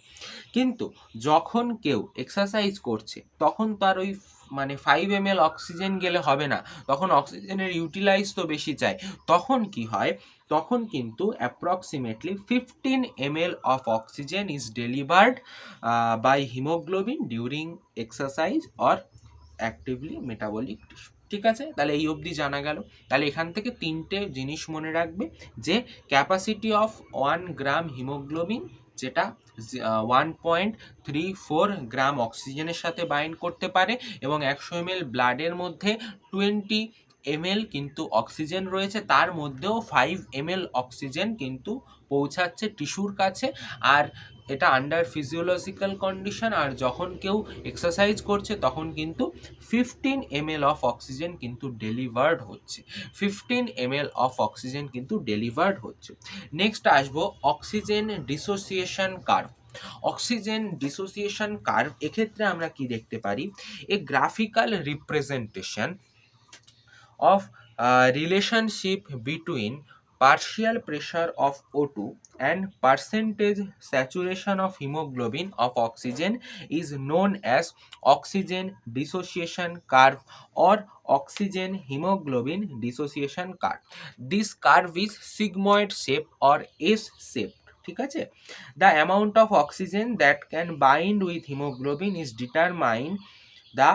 কিন্তু যখন কেউ এক্সারসাইজ করছে তখন তার ওই মানে 5 ml অক্সিজেন গেলে হবে না, তখন অক্সিজেনের ইউটিলাইজ তো বেশি চাই, তখন কি হয়, তখন কিন্তু approximately 15 ml of oxygen is delivered by haemoglobin during exercise or actively metabolic tissue, ঠিক আছে? তাহলে এই অবধি জানা গেল। তাহলে এখান থেকে 3টে জিনিস মনে রাখবে, যে ক্যাপাসিটি অফ 1 গ্রাম হিমোগ্লোবিন যেটা 1.34 গ্রাম অক্সিজেনের সাথে বাইন্ড করতে পারে, এবং 100 ml ব্লাডের মধ্যে 20 ml কিন্তু অক্সিজেন রয়েছে, তার মধ্যেও 5 ml অক্সিজেন কিন্তু পৌঁছাচ্ছে টিস্যুর কাছে, আর এটা আন্ডার ফিজিওলজিক্যাল কন্ডিশন, আর যখন কেউ এক্সারসাইজ করছে তখন কিন্তু 15 ml অফ অক্সিজেন কিন্তু ডেলিভার্ড হচ্ছে, 15 ml অফ অক্সিজেন কিন্তু ডেলিভার্ড হচ্ছে। নেক্সট আসবো oxygen dissociation curve. Oxygen dissociation curve, এক্ষেত্রে আমরা কি দেখতে পারি, a graphical representation of relationship between partial pressure of O2 and percentage saturation of hemoglobin of oxygen is known as oxygen dissociation curve or oxygen hemoglobin dissociation curve. This curve is sigmoid shape or S shape. ঠিক আছে, the amount of oxygen that can bind with hemoglobin is determined the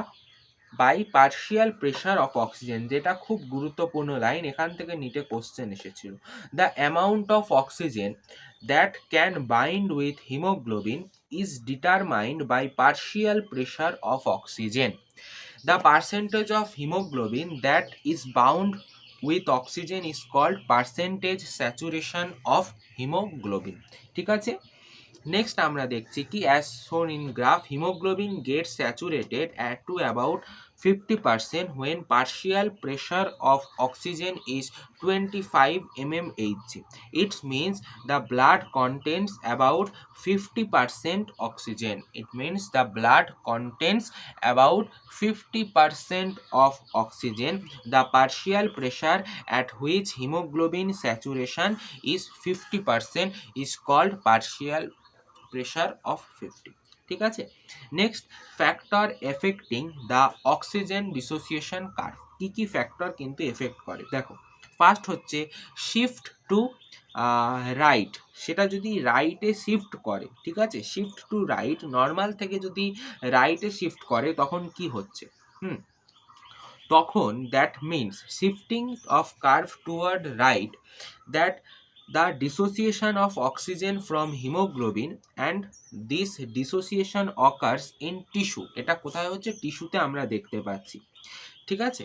by partial pressure of oxygen, যেটা খুব গুরুত্বপূর্ণ line, এখান থেকে নিটে question এসেছিল। The amount of oxygen that can bind with haemoglobin is determined by partial pressure of oxygen. The percentage of haemoglobin that is bound with oxygen is called percentage saturation of haemoglobin. ঠিক আছে, next আমরা দেখছি কি, as shown in graph, haemoglobin gets saturated at to about 50% when partial pressure of oxygen is 25 mmHg. It means the blood contains about 50% oxygen. It means the blood contains about 50% of oxygen. The partial pressure at which hemoglobin saturation is 50% is called partial pressure of 50. ঠিক আছে, next factor affecting the oxygen dissociation curve. কি কি factor কিন্তু effect করে দেখো, first হচ্ছে shift to right, সেটা যদি রাইটে শিফট করে, ঠিক আছে, শিফট টু রাইট, নর্মাল থেকে যদি রাইটে শিফট করে তখন কি হচ্ছে, তখন that means shifting of curve toward right, that the dissociation of oxygen from hemoglobin and this dissociation occurs in tissue, এটা কোথায় হচ্ছে, টিস্যুতে আমরা দেখতে পাচ্ছি। ঠিক আছে,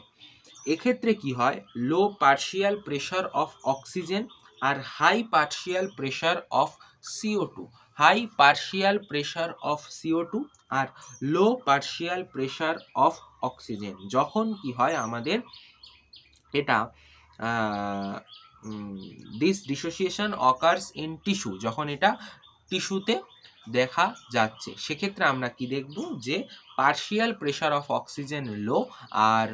এক্ষেত্রে কি হয়, low partial pressure of oxygen আর high partial pressure of CO2, high partial pressure of CO2 আর low partial pressure of oxygen, যখন কি হয় আমাদের এটা this dissociation occurs in tissue, যখন এটা টিস্যুতে দেখা যাচ্ছে, সেক্ষেত্রে আমরা কি দেখব, যে partial pressure of oxygen low R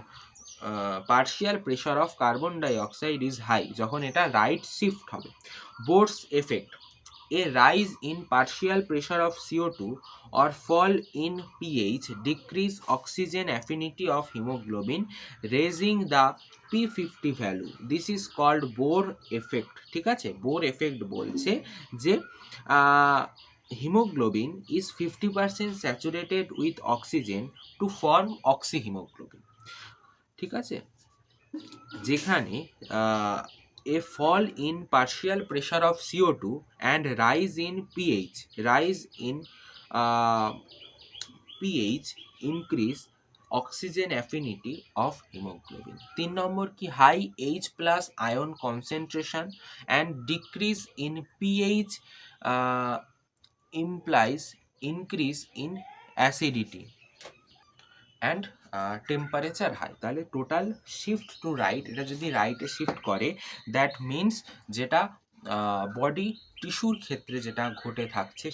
partial pressure of carbon die oxide is high, যখন এটা রাইট শিফট হবে। Bohr's effect, a rise in partial pressure of CO2 or fall in pH decrease oxygen affinity of hemoglobin, raising the P50 value. This is called Bohr effect. ঠিক আছে, bore effect বলছে যে hemoglobin is 50% saturated with oxygen to form oxyhemoglobin. ঠিক আছে, যেখানে a fall in partial pressure of CO2 and rise in pH increase oxygen affinity of hemoglobin. 3 নম্বর কি, high H plus ion concentration and decrease in pH implies increase in acidity and temperature high. তাহলে total shift to right, এটা যদি রাইটে shift করে, that means যেটা body টিস্যুর ক্ষেত্রে যেটা ঘটে থাকছে,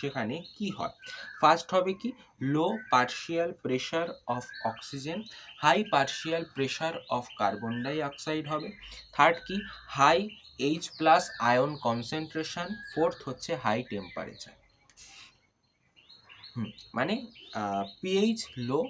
সেখানে কি হয়, ফার্স্ট হবে কি, low partial pressure of oxygen, high partial pressure of carbon die oxide হবে, থার্ড কি, high H plus ion concentration, fourth হচ্ছে হাই টেম্পারেচার। মানে pH low,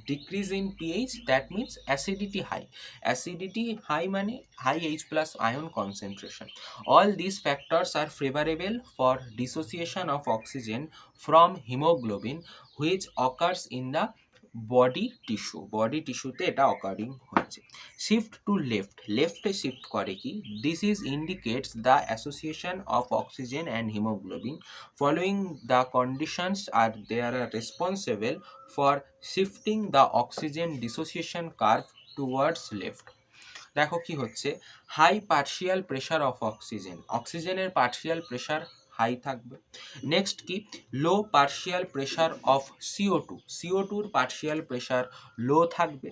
decrease in pH, that means acidity high, acidity high মানে high H plus ion concentration. All these factors are favorable for dissociation of oxygen from hemoglobin which occurs in the body টিস্যুতে এটা অকারিং হচ্ছে। Shift to লেফটে shift করে কি, this is indicates the association of oxygen and haemoglobin, following the conditions are they are responsible for shifting the oxygen dissociation curve towards left. দেখো কি হচ্ছে, high partial pressure of oxygen, অক্সিজেনের partial pressure high থাকবে। নেক্সট কি, low partial pressure of CO2, CO2-র partial pressure low থাকবে।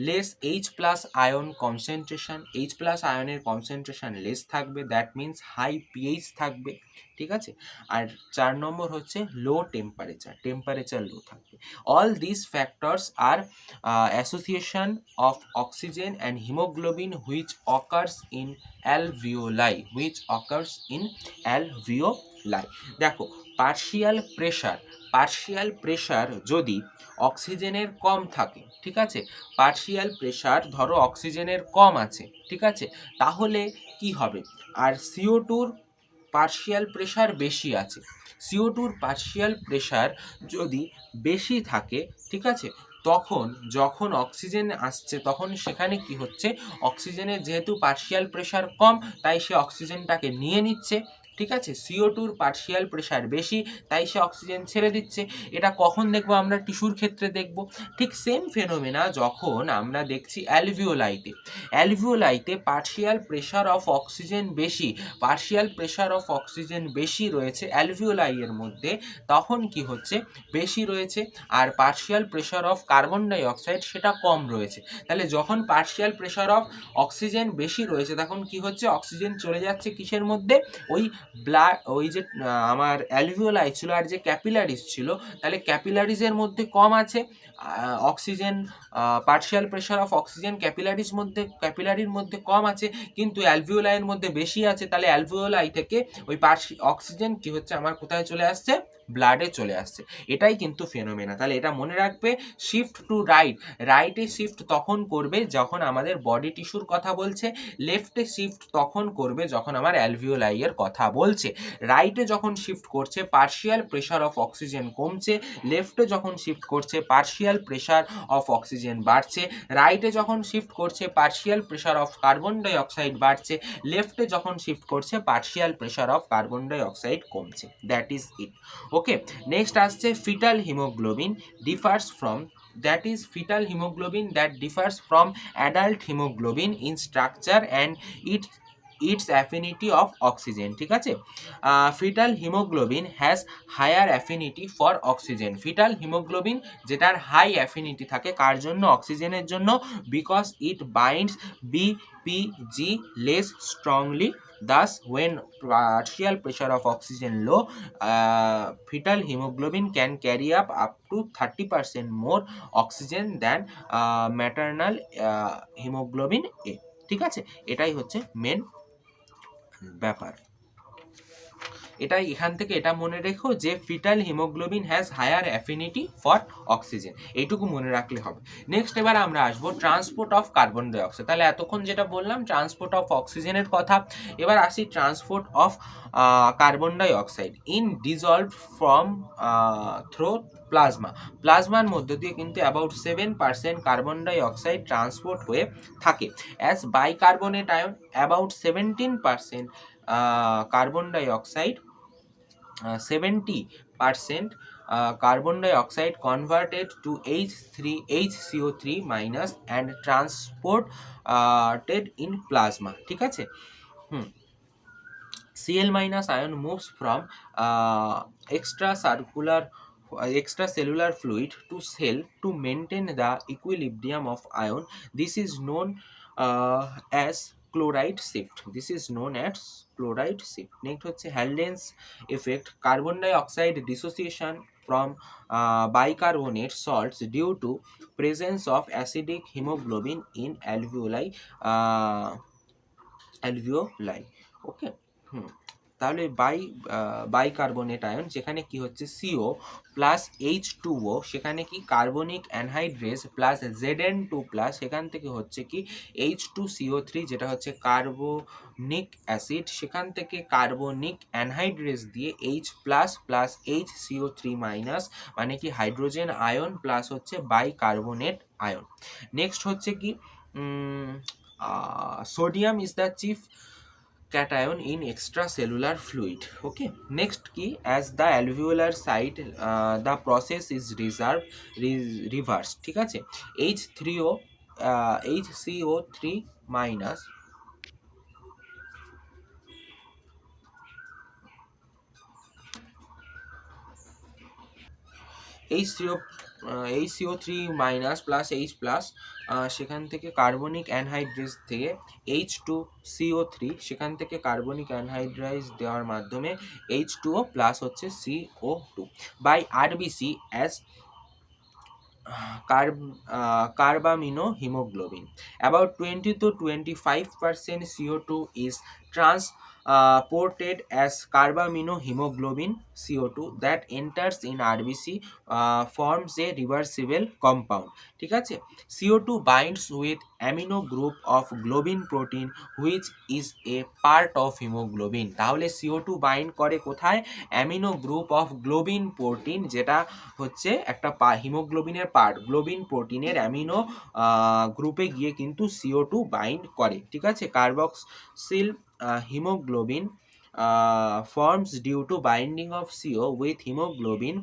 Less H plus ion concentration, H plus আয়নের কনসেন্ট্রেশন লেস থাকবে, দ্যাট মিন্স হাই পিএইচ থাকবে, ঠিক আছে। আর 4 নম্বর হচ্ছে লো টেম্পারেচার, টেম্পারেচার লো থাকবে। All this factors are association of oxygen and haemoglobin which occurs in alveoli, which occurs in alveoli. দেখো, partial pressure যদি অক্সিজেনের কম থাকে, ঠিক আছে, পার্শিয়াল প্রেশার ধরো অক্সিজেনের কম আছে, ঠিক আছে, তাহলে কি হবে, আর CO2-র পার্শিয়াল প্রেশার বেশি আছে, CO2-র পার্শিয়াল প্রেশার যদি বেশি থাকে, ঠিক আছে, তখন যখন অক্সিজেন আসছে তখন সেখানে কি হচ্ছে, অক্সিজেনের যেহেতু পার্শিয়াল প্রেশার কম তাই সে অক্সিজেনটাকে নিয়ে নিচ্ছে, ঠিক আছে। CO2-র পার্শিয়াল প্রেশার বেশি তাই সে অক্সিজেন ছেড়ে দিচ্ছে। এটা কখন দেখবো আমরা, টিস্যুর ক্ষেত্রে দেখব। ঠিক সেম ফেনোমেনা যখন আমরা দেখছি অ্যালভিওলাইতে পার্শিয়াল প্রেশার অফ অক্সিজেন বেশি, পার্শিয়াল প্রেশার অফ অক্সিজেন বেশি রয়েছে অ্যালভিওলাইয়ের মধ্যে, তখন কি হচ্ছে, বেশি রয়েছে, আর partial pressure of carbon die oxide সেটা কম রয়েছে। তাহলে যখন পার্শিয়াল প্রেশার অফ অক্সিজেন বেশি রয়েছে তখন কি হচ্ছে, অক্সিজেন চলে যাচ্ছে কিসের মধ্যে, ওই ওই যে আমার অ্যালভিওলাই ছিল আর যে ক্যাপিলারিজ ছিল, তাহলে ক্যাপিলারিজের মধ্যে কম আছে oxygen, partial pressure of oxygen ক্যাপিলারির মধ্যে কম আছে, কিন্তু অ্যালভিওলাইয়ের মধ্যে বেশি আছে, তাহলে অ্যালভিওলাই থেকে ওই অক্সিজেন কি হচ্ছে, আমার কোথায় চলে আসছে, ব্লাডে চলে আসছে। এটাই কিন্তু ফেনোমেনা। তাহলে এটা মনে রাখবে, শিফট টু রাইটে শিফট তখন করবে যখন আমাদের বডি টিস্যুর কথা বলছে, লেফটে শিফট তখন করবে যখন আমার অ্যালভিওলাইয়ের কথা বলছে। রাইটে যখন শিফট করছে পার্শিয়াল প্রেশার অফ অক্সিজেন কমছে, লেফটে যখন শিফট করছে পার্শিয়াল প্রেশার অফ অক্সিজেন বাড়ছে, রাইটে যখন শিফট করছে partial pressure of carbon die oxide বাড়ছে, লেফটে যখন শিফট করছে partial pressure of carbon die oxide কমছে। That is it. Okay, next আসছে foetal haemoglobin differs from, that is fetal hemoglobin that differs from adult hemoglobin in structure and its affinity of oxygen, ঠিক আছে। Fetal haemoglobin has higher affinity for oxygen, fetal haemoglobin যেটার high affinity থাকে কার জন্য, অক্সিজেনের জন্য, because it binds BPG less strongly, thus when partial pressure of oxygen low, fetal hemoglobin can carry up to 30% more oxygen than maternal hemoglobin A, ঠিক আছে। এটাই হচ্ছে মেন ব্যাপার। এটাই এখান থেকে এটা মনে রেখো যে fetal haemoglobin has higher affinity for oxygen, এইটুকু মনে রাখলে হবে। নেক্সট এবার আমরা আসবো ট্রান্সপোর্ট অফ কার্বন ডাইঅক্সাইড। তাহলে এতক্ষণ যেটা বললাম ট্রান্সপোর্ট অফ অক্সিজেনের কথা, এবার আসি transport of carbon dioxide in dissolved from through plasma. প্লাজমার মধ্য দিয়ে কিন্তু অ্যাবাউট 7% কার্বন ডাইঅক্সাইড ট্রান্সপোর্ট হয়ে থাকে। As bicarbonate ion about 17% carbon dioxide 70% carbon dioxide converted to HCO3 minus and transported in plasma, ঠিক আছে। Cl minus ion moves from extracellular fluid to cell to maintain the equilibrium of ion. This is known as chloride shift. Next হচ্ছে Halden's effect, carbon dioxide dissociation from bicarbonate salts due to presence of acidic hemoglobin in alveoli. ওকে, তাহলে bicarbonate ion যেখানে কি হচ্ছে CO plus H2O, সেখানে কি carbonic anhydrase plus Zn2 plus, সেখান থেকে হচ্ছে কি H2CO3 যেটা হচ্ছে কার্বনিক অ্যাসিড, সেখান থেকে কার্বনিক অ্যানহাইড্রেস দিয়ে H plus plus HCO3 minus, মানে কি হাইড্রোজেন আয়ন প্লাস হচ্ছে বাইকার্বনেট আয়ন। নেক্সট হচ্ছে কি sodium is the chief cation in extracellular fluid. Okay, next key, as the alveolar site the process is reversed, ঠিক আছে। HCO3 minus HCO3 minus plus H plus, সেখান থেকে carbonic anhydrous থেকে H2CO3, সেখান থেকে carbonic অ্যানহাইড্রাইজ দেওয়ার মাধ্যমে H2O প্লাস হচ্ছে CO2 by RBC as carbaminohemoglobin. About 20 to 25% CO2 is transported as carbaminohemoglobin CO2 that enters in RBC, forms a reversible compound. ঠিক আছে, CO2 binds with amino group of globin protein which is a part of hemoglobin. তাহলে CO2 bind করে কোথায়? Amino group of globin protein, যেটা হচ্ছে একটা হিমোগ্লোবিনের part. Globin প্রোটিনের amino গ্রুপে গিয়ে কিন্তু CO2 বাইন্ড করে। ঠিক আছে, carboxyl hemoglobin forms due to binding of CO with hemoglobin,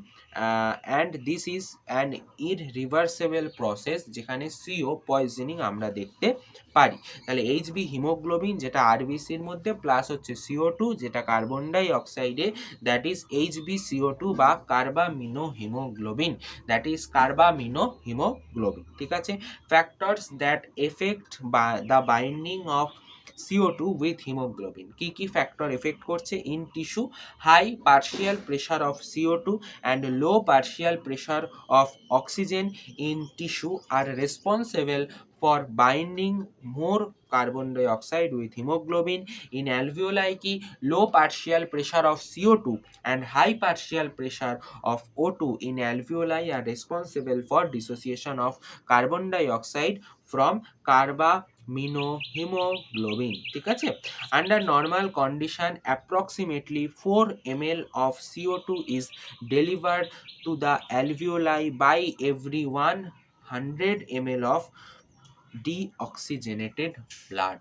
and this is an irreversible process যেখানে CO পয়জনিং আমরা দেখতে পারি। তাহলে HB হিমোগ্লোবিন যেটা আরবিসির মধ্যে, প্লাস হচ্ছে CO2 যেটা কার্বন ডাই অক্সাইডে, দ্যাট ইজ HbCO2 বা কার্বামিনোহিমোগ্লোবিন, দ্যাট ইজ কার্বামিনোহিমোগ্লোবিন। ঠিক আছে, factors that affect the binding of CO2 with hemoglobin, কি কি ফ্যাক্টর এফেক্ট করছে? In tissue, high partial pressure of CO2 and low partial pressure of oxygen in tissue are responsible for binding more carbon dioxide with hemoglobin. In alveoli ki low partial pressure of CO2 and high partial pressure of O2 in alveoli are responsible for dissociation of carbon dioxide from carbaminohemoglobin. ঠিক আছে, under normal condition approximately 4 ml of CO2 is delivered to the alveoli by every 100 ml of deoxygenated blood.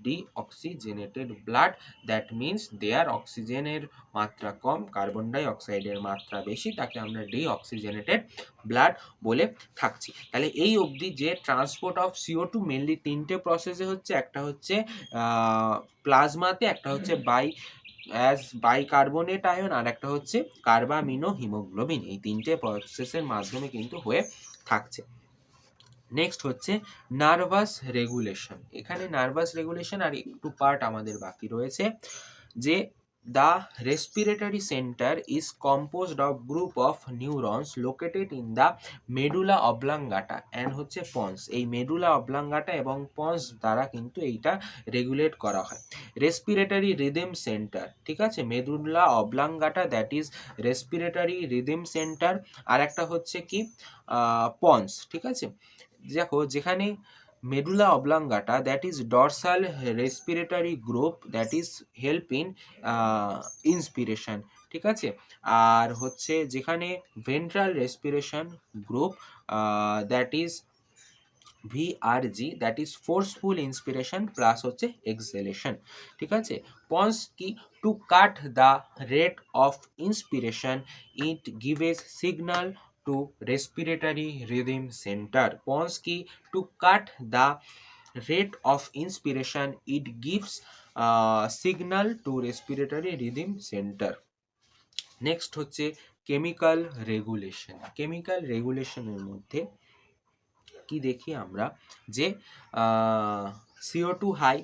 Deoxygenated blood, that means their অক্সিজেনের মাত্রা কম, carbon die অক্সাইডের মাত্রা বেশি, তাকে আমরা deoxygenated blood বলে থাকছি। তাহলে এই অবধি যে ট্রান্সপোর্ট অফ CO2 মেনলি তিনটে প্রসেসে হচ্ছে, একটা হচ্ছে প্লাজমাতে, একটা হচ্ছে বাইকার্বনেট আয়ন, আর একটা হচ্ছে কার্বামিনোহিমোগ্লোবিন। এই তিনটে প্রসেসের মাধ্যমে কিন্তু হয়ে থাকছে। নেক্সট হচ্ছে নার্ভাস রেগুলেশন। এখানে নার্ভাস রেগুলেশন আর একটু পার্ট আমাদের বাকি রয়েছে, যে the respiratory centre is composed of group of neurons located in the medulla oblongata and হচ্ছে পন্স। এই মেডুলা অবলাঙ্গাটা এবং পন্স দ্বারা কিন্তু এইটা রেগুলেট করা হয়। রেসপিরেটরি রিদম সেন্টার, ঠিক আছে, medulla oblongata, that is respiratory rhythm centre, আর একটা হচ্ছে কি পন্স। ঠিক আছে, দেখো যেখানে medulla oblongata, that is dorsal respiratory group, that is help in inspiration. ঠিক আছে, আর হচ্ছে যেখানে ventral respiration group, that is VRG, that is forceful inspiration plus হচ্ছে এক্সহেলেশন। ঠিক আছে, পন্স কি? To cut the rate of inspiration it gives signal to respiratory rhythm center. Pons ki? To cut the rate of inspiration it gives signal to respiratory rhythm center. Next হচ্ছে chemical regulation. Chemical রেগুলেশনের মধ্যে কি দেখি আমরা, যে CO2 high,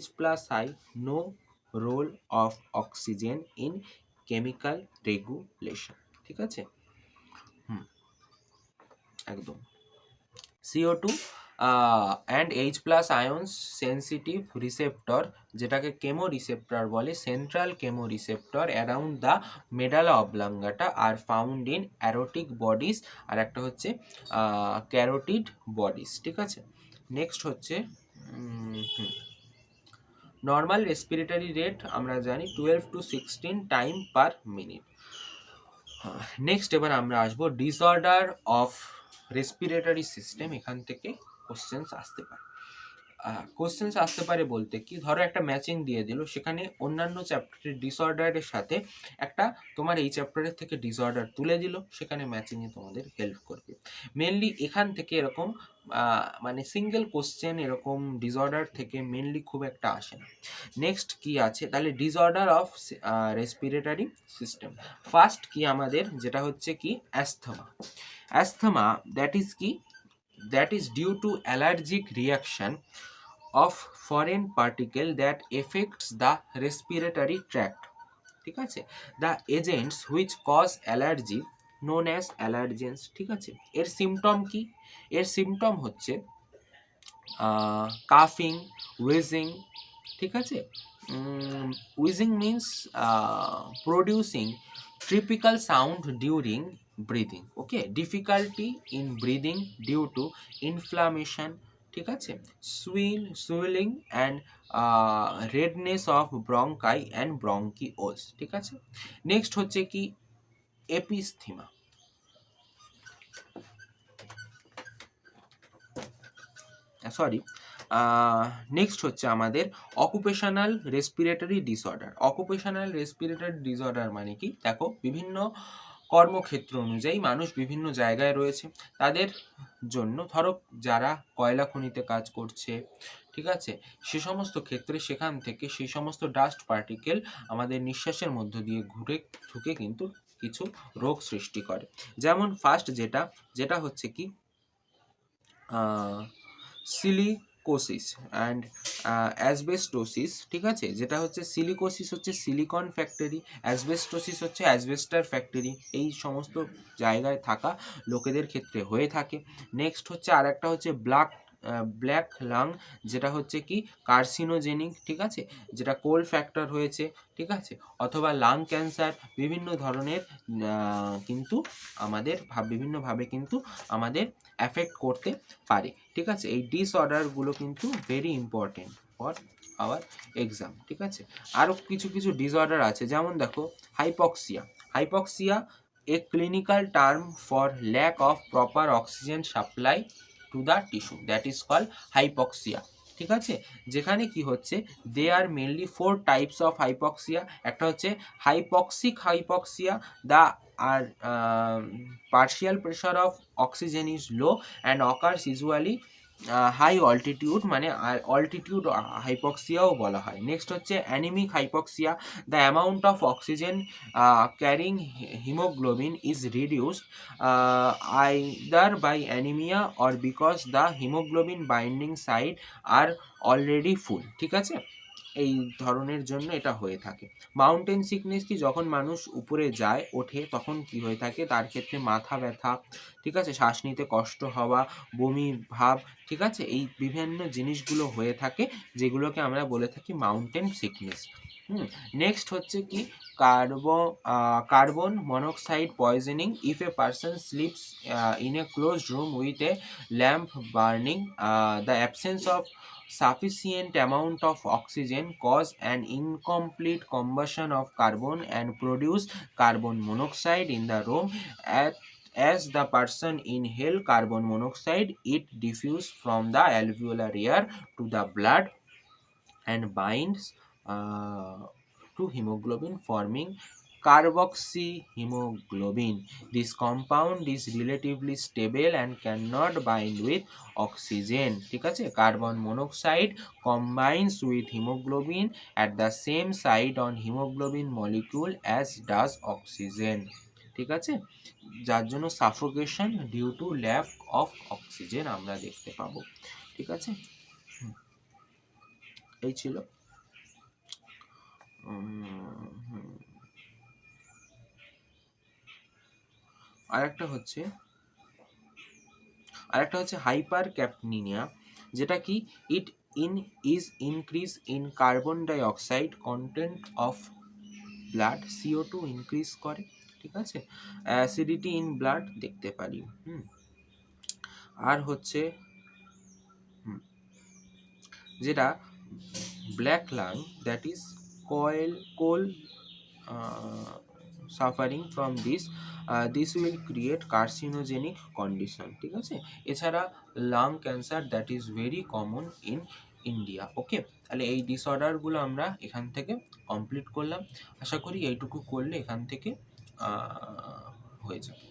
H plus high, no role of oxygen in chemical regulation. ঠিক আছে, একদম CO2 and H plus ions sensitive receptor, যেটাকে কেমো রিসেপ্টর বলে, central chemo receptor around the medulla oblongata are found in aortic bodies, আর একটা হচ্ছে carotid bodies. ঠিক আছে, নেক্সট হচ্ছে নর্মাল রেসপিরেটরি রেট আমরা জানি 12 to 16 time per minute. Next এবার আমরা আসবো ডিসঅর্ডার অফ রেসপিরেটরি সিস্টেম। এখান থেকে কোশ্চেন্স আসতে পারে। কোশ্চেন্স আসতে পারে বলতে কি, ধরো একটা ম্যাচিং দিয়ে দিল, সেখানে অন্যান্য চ্যাপ্টারের ডিসঅর্ডারের সাথে একটা তোমার এই চ্যাপ্টারের থেকে ডিসঅর্ডার তুলে দিল, সেখানে ম্যাচিংয়ে তোমাদের হেল্প করবে। মেনলি এখান থেকে এরকম মানে সিঙ্গেল কোশ্চেন এরকম ডিসঅর্ডার থেকে মেনলি খুব একটা আসে না। নেক্সট কি আছে তাহলে, disorder of respiratory system. First কি আমাদের যেটা হচ্ছে কি অ্যাস্থমা। অ্যাস্থমা দ্যাট ইজ কি, that is due to allergic reaction of foreign particle that affects the respiratory tract, ঠিক আছে। the agents which cause allergy known as allergens, ঠিক আছে। এর সিমটম কি, এর সিমটম হচ্ছে কাফিং, উইজিং, ঠিক আছে। উইজিং means producing typical sound during breathing, okay, difficulty in breathing due to inflammation, ঠিক আছে, swelling and redness of bronchi and bronchioles, ঠিক আছে। নেক্সট হচ্ছে কি এপিস্থিমা, সরি, নেক্সট হচ্ছে আমাদের occupational respiratory disorder. Occupational respiratory disorder মানে কি, দেখো বিভিন্ন কর্মক্ষেত্র অনুযায়ী মানুষ বিভিন্ন জায়গায় রয়েছে, তাদের জন্য ধরো যারা কয়লা খনিতে কাজ করছে, ঠিক আছে, সে সমস্ত ক্ষেত্রে সেখান থেকে সেই সমস্ত ডাস্ট পার্টিকেল আমাদের নিঃশ্বাসের মধ্য দিয়ে ঢুকে কিন্তু কিছু রোগ সৃষ্টি করে। যেমন ফার্স্ট যেটা হচ্ছে কি সিলিকোসিস অ্যান্ড অ্যাসবেস্টোসিস, ঠিক আছে। যেটা হচ্ছে সিলিকোসিস হচ্ছে সিলিকন ফ্যাক্টরি, অ্যাসবেস্টোসিস হচ্ছে অ্যাসবেস্টার ফ্যাক্টরি, এই সমস্ত জায়গায় থাকা লোকেদের ক্ষেত্রে হয়ে থাকে। নেক্সট হচ্ছে আরেকটা হচ্ছে ব্ল্যাক লাং, যেটা হচ্ছে কি কার্সিনোজেনিক, ঠিক আছে, যেটা কোল ফ্যাক্টর হয়েছে, ঠিক আছে, অথবা লাং ক্যান্সার, বিভিন্ন ধরনের কিন্তু আমাদের বিভিন্নভাবে কিন্তু আমাদের অ্যাফেক্ট করতে পারে, ঠিক আছে। এই ডিসঅর্ডারগুলো কিন্তু very important for our exam, ঠিক আছে। আরও কিছু কিছু ডিসঅর্ডার আছে, যেমন দেখো hypoxia. Hypoxia a clinical term for lack of proper oxygen supply to the tissue, that is called hypoxia, ঠিক আছে। যেখানে কি হচ্ছে, they are mainly 4 types of hypoxia. একটা হচ্ছে hypoxic hypoxia, the are partial pressure of oxygen is low and occurs usually high altitude, মানে altitude হাইপক্সিয়াও বলা হয়। নেক্সট হচ্ছে anaemic hypoxia, the amount of oxygen carrying haemoglobin is reduced either by anaemia or because the haemoglobin binding site are already full, ঠিক আছে। এই ধরনের জন্য এটা হয়ে থাকে। মাউন্টেন সিকনেস কি, যখন মানুষ উপরে যায় ওঠে তখন কি হয়ে থাকে, তার ক্ষেত্রে মাথা ব্যথা, ঠিক আছে, শ্বাস নিতে কষ্ট হওয়া, বমি ভাব, ঠিক আছে, এই বিভিন্ন জিনিসগুলো হয়ে থাকে, যেগুলোকে আমরা বলে থাকি মাউন্টেন সিকনেস। নেক্সট হচ্ছে কি carbon monoxide poisoning. If a person sleeps in a closed room with a lamp burning, the absence of sufficient amount of oxygen cause an incomplete combustion of carbon and produce carbon monoxide in the room. As the person inhale carbon monoxide, it diffuses from the alveolar air to the blood and binds to hemoglobin, forming carboxyhemoglobin. This compound is relatively stable and cannot bind with oxygen, ঠিক আছে। Carbon monoxide combines with hemoglobin at the same site on hemoglobin molecule as does oxygen, ঠিক আছে, যার জন্য suffocation due to lack of oxygen আমরা দেখতে পাবো, ঠিক আছে। এই ছিল আরেকটা হচ্ছে হাইপার ক্যাপনিয়া, যেটা কি is increase in carbon die oxide content of blood, CO2 increase করে, ঠিক আছে, অ্যাসিডিটি ইন ব্লাড দেখতে পারি। আর হচ্ছে যেটা black lung, that is coal suffering from this will create carcinogenic condition, ঠিক আছে। এছাড়া lung cancer, that is very common in India. Okay, তাহলে এই ডিসঅর্ডারগুলো আমরা এখান থেকে কমপ্লিট করলাম। আশা করি এইটুকু করলে এখান থেকে হয়ে যাবে।